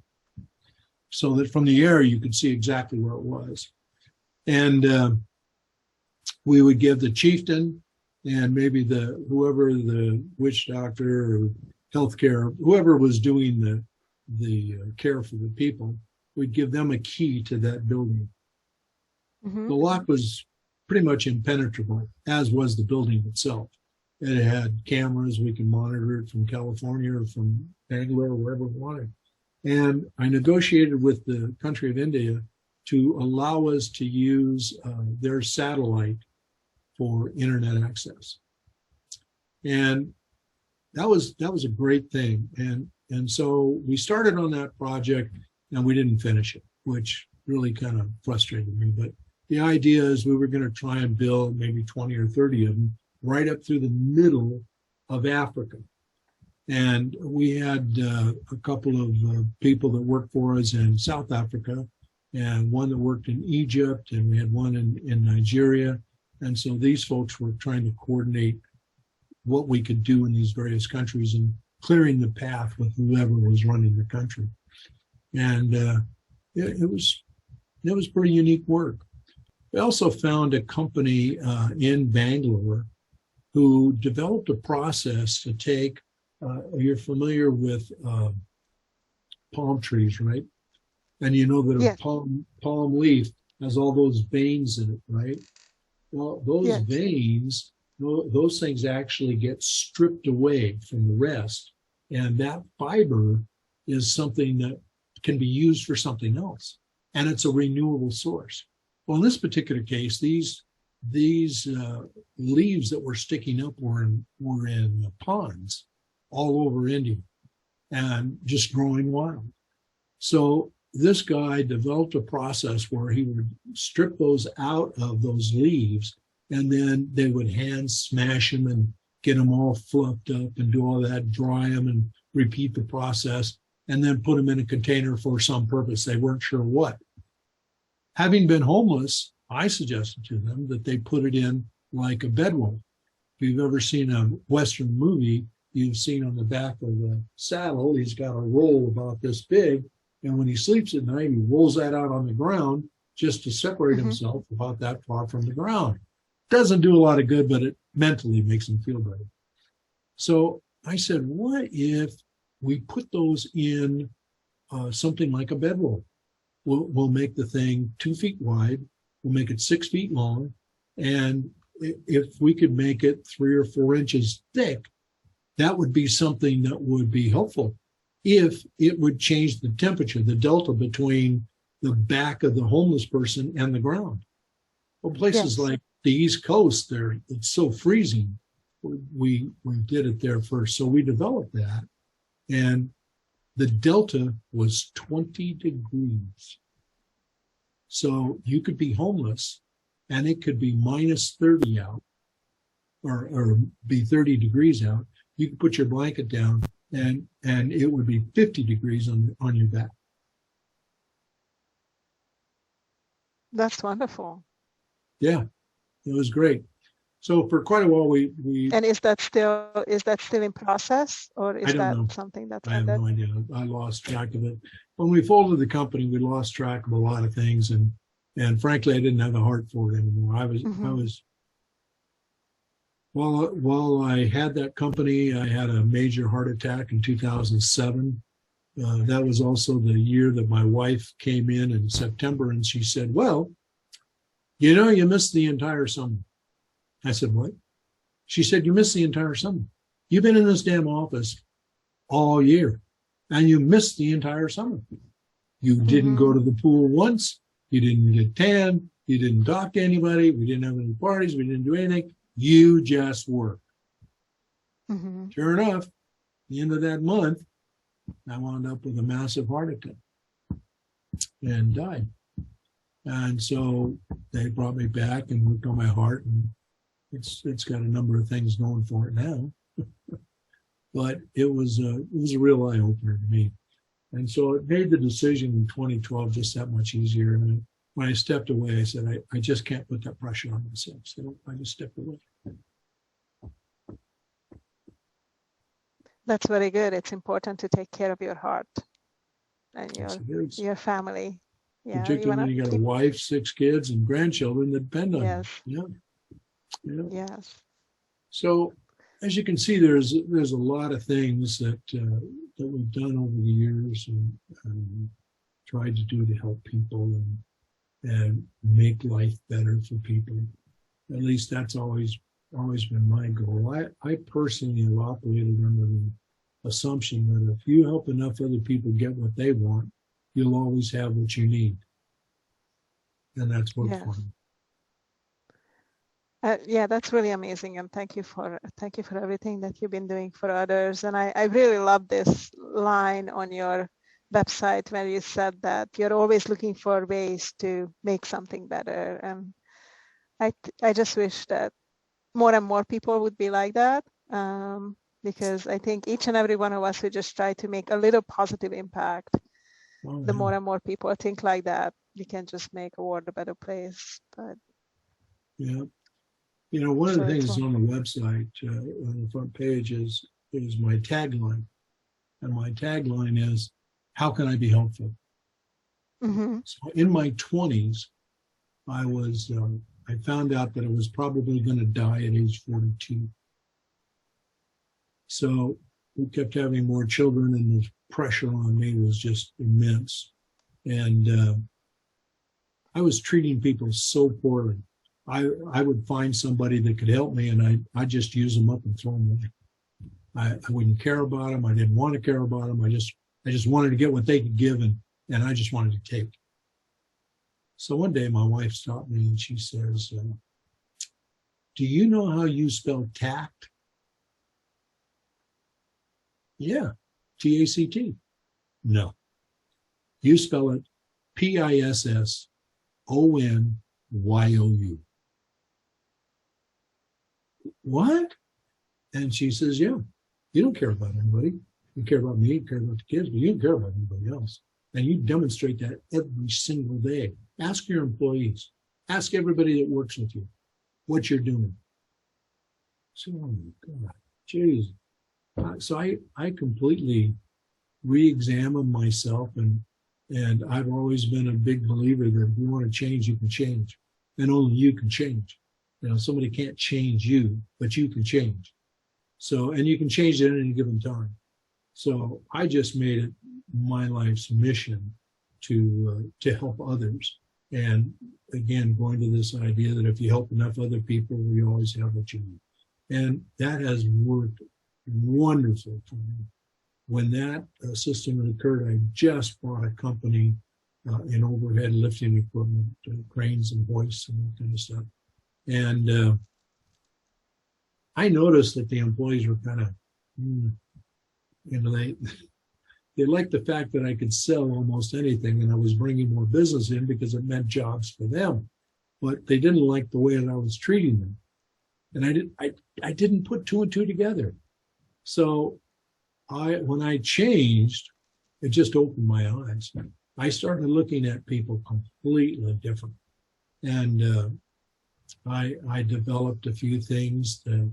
so that from the air you could see exactly where it was. And we would give the chieftain and maybe whoever the witch doctor or healthcare, whoever was doing the care for the people, we'd give them a key to that building. The lock was pretty much impenetrable, as was the building itself. It had cameras. We could monitor it from California or from Bangalore or wherever we wanted. And I negotiated with the country of India to allow us to use their satellite for internet access. And that was a great thing. And so we started on that project, and we didn't finish it, which really kind of frustrated me. But the idea is we were going to try and build maybe 20 or 30 of them right up through the middle of Africa. And we had a couple of people that worked for us in South Africa, and one that worked in Egypt, and we had one in Nigeria. And so these folks were trying to coordinate what we could do in these various countries and clearing the path with whoever was running the country. And it was pretty unique work. We also found a company in Bangalore who developed a process to take, you're familiar with palm trees, right? And you know that a palm leaf has all those veins in it, right? Well, those veins, those things actually get stripped away from the rest. And that fiber is something that can be used for something else. And it's a renewable source. Well, in this particular case, these leaves that were sticking up were in ponds all over India and just growing wild. So this guy developed a process where he would strip those out of those leaves, and then they would hand smash them and get them all fluffed up and do all that, dry them and repeat the process, and then put them in a container for some purpose. They weren't sure what. Having been homeless, I suggested to them that they put it in like a bedroll. If you've ever seen a Western movie, you've seen on the back of the saddle, he's got a roll about this big. And when he sleeps at night, he rolls that out on the ground just to separate himself about that far from the ground. Doesn't do a lot of good, but it mentally makes him feel better. So I said, what if we put those in something like a bedroll? We'll make the thing 2 feet wide. We'll make it 6 feet long. And if we could make it 3 or 4 inches thick, that would be something that would be helpful if it would change the temperature, the delta between the back of the homeless person and the ground. Well, places like the East Coast, it's so freezing. We did it there first. So we developed that. And the delta was 20 degrees. So you could be homeless and it could be minus 30 out or be 30 degrees out. You could put your blanket down and it would be 50 degrees on your back. That's wonderful. Yeah, it was great. So for quite a while, we And is that still in process, or I is don't that know. something that's I have ended? no idea. I lost track of it. When we folded the company, we lost track of a lot of things, and frankly, I didn't have the heart for it anymore. I was while I had that company, I had a major heart attack in 2007. That was also the year that my wife came in September, and she said, "Well, you know, you missed the entire summer." I said, "What?" She said, "You missed the entire summer. You've been in this damn office all year, and you missed the entire summer. You didn't go to the pool once. You didn't get tan. You didn't talk to anybody. We didn't have any parties. We didn't do anything. You just worked." Sure enough, at the end of that month, I wound up with a massive heart attack and died. And so they brought me back and worked on my heart, and it's got a number of things going for it now. But it was a real eye opener to me. And so it made the decision in 2012 just that much easier. And when I stepped away, I said, I just can't put that pressure on myself. So I just stepped away. That's very good. It's important to take care of your heart and Yes, your family. Yeah, particularly when you got a wife, 6 kids, and grandchildren that depend on you. Yeah. Yes. So as you can see, there's a lot of things that we've done over the years and tried to do to help people and make life better for people. At least that's always been my goal. I personally have operated under the assumption that if you help enough other people get what they want, you'll always have what you need. And that's worked for me. Yeah, that's really amazing, and thank you for everything that you've been doing for others. And I really love this line on your website where you said that you're always looking for ways to make something better. And I just wish that more and more people would be like that, because I think each and every one of us who just try to make a little positive impact, the more and more people think like that, we can just make a world a better place. But yeah. You know, one of the things on the website, on the front page is my tagline. And my tagline is, how can I be helpful? So in my 20s, I found out that I was probably going to die at age 42. So we kept having more children, and the pressure on me was just immense. And I was treating people so poorly. I would find somebody that could help me, and I just use them up and throw them away. I wouldn't care about them. I didn't want to care about them. I just wanted to get what they could give, and I just wanted to take. So one day my wife stopped me and she says, "Do you know how you spell tact?" "Yeah, T-A-C-T. "No. You spell it P-I-S-S-O-N-Y-O-U. "What?" And she says, "Yeah, you don't care about anybody. You care about me, you care about the kids, but you don't care about anybody else. And you demonstrate that every single day. Ask your employees. Ask everybody that works with you what you're doing." So, oh my God, geez. So I completely re-examined myself, and I've always been a big believer that if you want to change, you can change. And only you can change. You know, somebody can't change you, but you can change. So, and you can change it at any given time. So I just made it my life's mission to help others. And again, going to this idea that if you help enough other people, you always have what you need. And that has worked wonderful for me. When that system occurred, I just bought a company in overhead lifting equipment, cranes and hoists and that kind of stuff. And I noticed that the employees were kind of, they liked the fact that I could sell almost anything, and I was bringing more business in because it meant jobs for them. But they didn't like the way that I was treating them, and I didn't put 2 and 2 together. So when I changed, it just opened my eyes. I started looking at people completely different. And I developed a few things to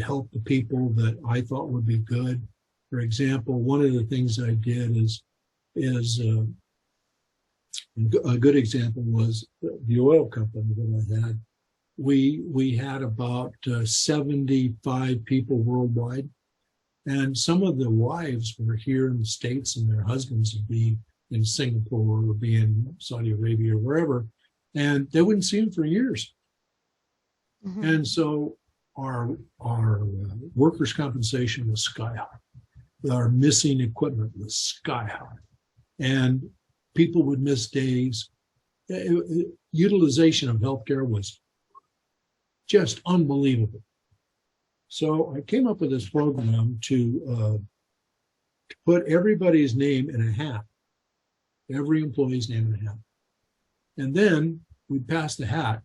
help the people that I thought would be good. For example, one of the things I did is a good example was the oil company that I had. We had about 75 people worldwide, and some of the wives were here in the States and their husbands would be in Singapore or be in Saudi Arabia or wherever, and they wouldn't see them for years. Mm-hmm. And so our workers' compensation was sky high. Our missing equipment was sky high. And people would miss days. Utilization of healthcare was just unbelievable. So I came up with this program to put everybody's name in a hat, every employee's name in a hat. And then we'd pass the hat.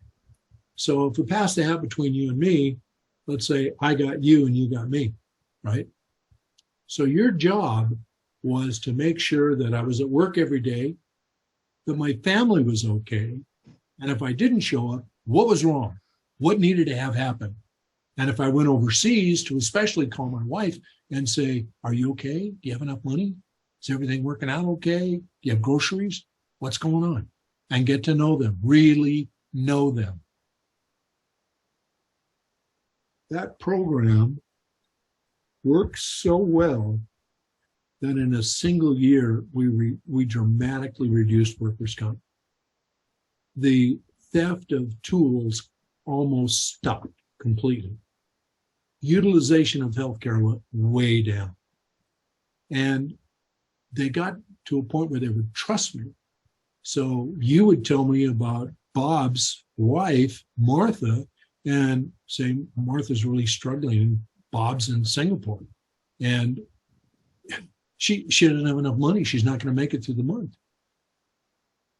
So if we pass the hat between you and me, let's say I got you and you got me, right? So your job was to make sure that I was at work every day, that my family was okay, and if I didn't show up, what was wrong? What needed to have happen? And if I went overseas, to especially call my wife and say, are you okay? Do you have enough money? Is everything working out okay? Do you have groceries? What's going on? And get to know them, really know them. That program works so well that in a single year, we dramatically reduced workers' comp. The theft of tools almost stopped completely. Utilization of healthcare went way down. And they got to a point where they would trust me. So you would tell me about Bob's wife, Martha, and say, Martha's really struggling. Bob's in Singapore. And she doesn't have enough money. She's not going to make it through the month.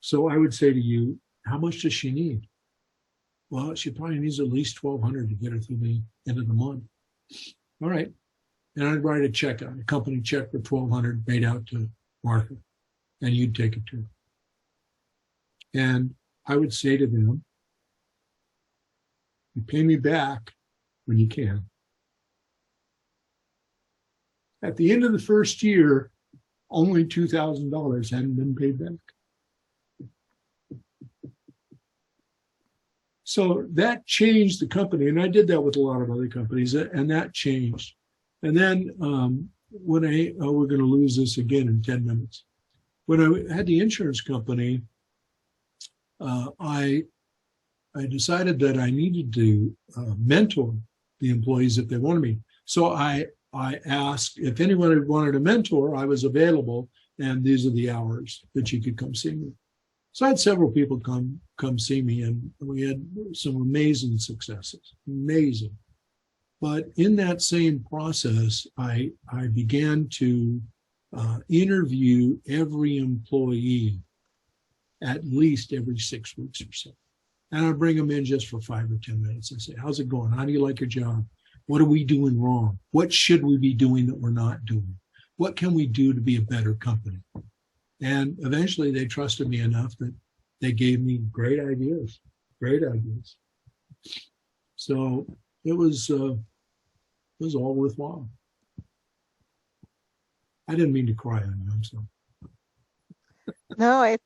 So I would say to you, how much does she need? Well, she probably needs at least $1,200 to get her through the end of the month. All right. And I'd write a check out, a company check for $1,200 made out to Martha, and you'd take it to her. And I would say to them, you pay me back when you can. At the end of the first year, only $2,000 hadn't been paid back. So that changed the company, and I did that with a lot of other companies, and that changed. And then we're going to lose this again in 10 minutes. When I had the insurance company, I decided that I needed to mentor the employees if they wanted me. So I asked if anyone wanted a mentor, I was available, and these are the hours that you could come see me. So I had several people come see me, and we had some amazing successes, amazing. But in that same process, I began to interview every employee at least every 6 weeks or so. And I'd bring them in just for 5 or 10 minutes and say, how's it going? How do you like your job? What are we doing wrong? What should we be doing that we're not doing? What can we do to be a better company? And eventually they trusted me enough that they gave me great ideas. So it was all worthwhile. I didn't mean to cry on you, I'm sorry. No,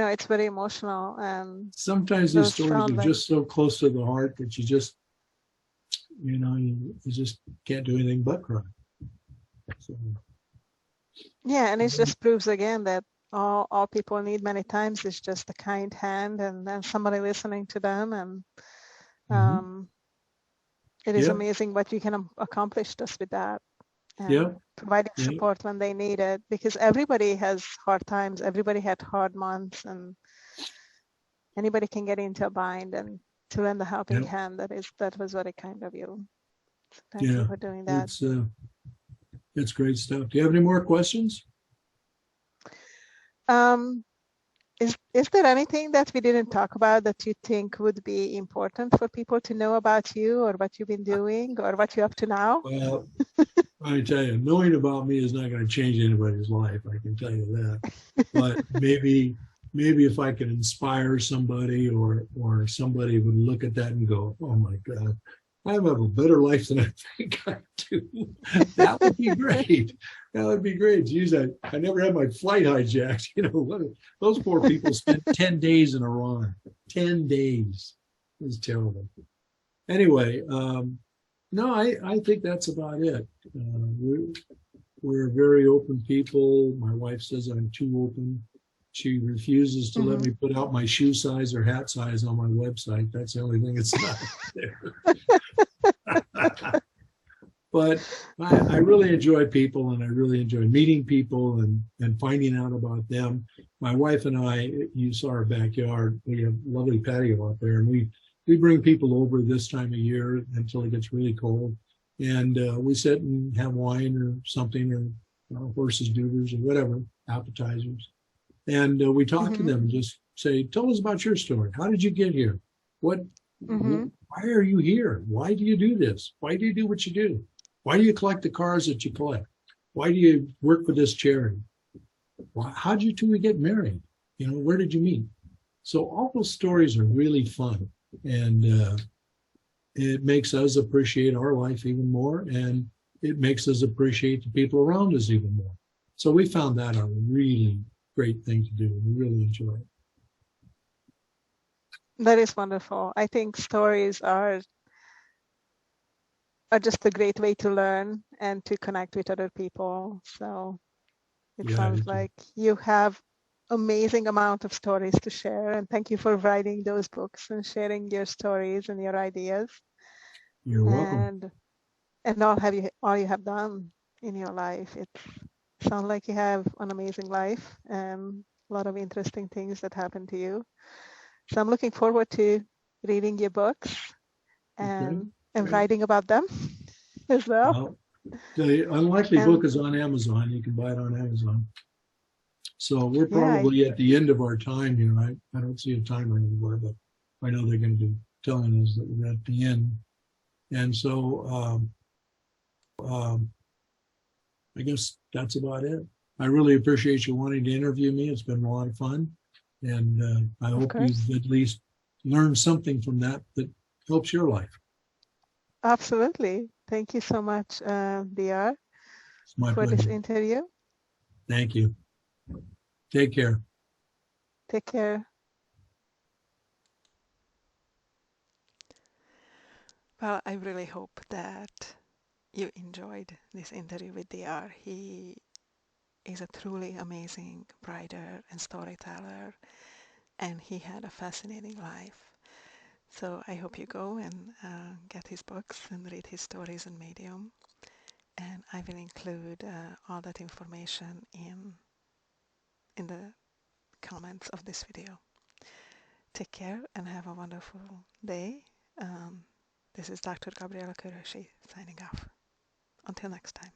it's very emotional, and sometimes these stories are just so close to the heart that you just, you just can't do anything but cry. So. Yeah, and it just proves again that all people need many times is just a kind hand and then somebody listening to them, and it is amazing what you can accomplish just with that. And providing support when they need it, because everybody has hard times, everybody had hard months, and anybody can get into a bind, and to lend a helping hand, that was very kind of you. So thank you for doing that. It's great stuff. Do you have any more questions? Is there anything that we didn't talk about that you think would be important for people to know about you, or what you've been doing, or what you're up to now? Well, I tell you, knowing about me is not going to change anybody's life. I can tell you that. But maybe maybe if I could inspire somebody, or somebody would look at that and go, oh my God, I have a better life than I think I do. That would be great. That would be great. Geez, I never had my flight hijacked. Those poor people spent 10 days in Iran. 10 days. It was terrible. Anyway, no, I think that's about it. We're very open people. My wife says I'm too open. She refuses to let me put out my shoe size or hat size on my website. That's the only thing that's not there. But I really enjoy people, and I really enjoy meeting people and finding out about them. My wife and I, you saw our backyard. We have a lovely patio out there, and we bring people over this time of year until it gets really cold. And we sit and have wine or something, or horses doodles or whatever, appetizers. And we talk to them and just say, tell us about your story. How did you get here? Why are you here? Why do you do this? Why do you do what you do? Why do you collect the cars that you collect? Why do you work for this charity? How did you two get married? Where did you meet? So all those stories are really fun. And it makes us appreciate our life even more. And it makes us appreciate the people around us even more. So we found that a really great thing to do. We really enjoy it. That is wonderful. I think stories are just a great way to learn and to connect with other people. So it sounds like you have amazing amount of stories to share. And thank you for writing those books and sharing your stories and your ideas. You're welcome. And all you have done in your life. It sounds like you have an amazing life and a lot of interesting things that happen to you. So I'm looking forward to reading your books and writing about them as well. The Unlikely book is on Amazon. You can buy it on Amazon. So we're probably at the end of our time here. I don't see a timer anywhere, but I know they're going to be telling us that we're at the end. And so I guess that's about it. I really appreciate you wanting to interview me. It's been a lot of fun. And I hope you've at least learned something from that helps your life. Absolutely. Thank you so much, DR, for this interview. Thank you. Take care. Take care. Well, I really hope that you enjoyed this interview with DR. He is a truly amazing writer and storyteller, and he had a fascinating life. So I hope you go and get his books and read his stories on Medium. And I will include all that information in the comments of this video. Take care and have a wonderful day. This is Dr. Gabriella signing off. Until next time.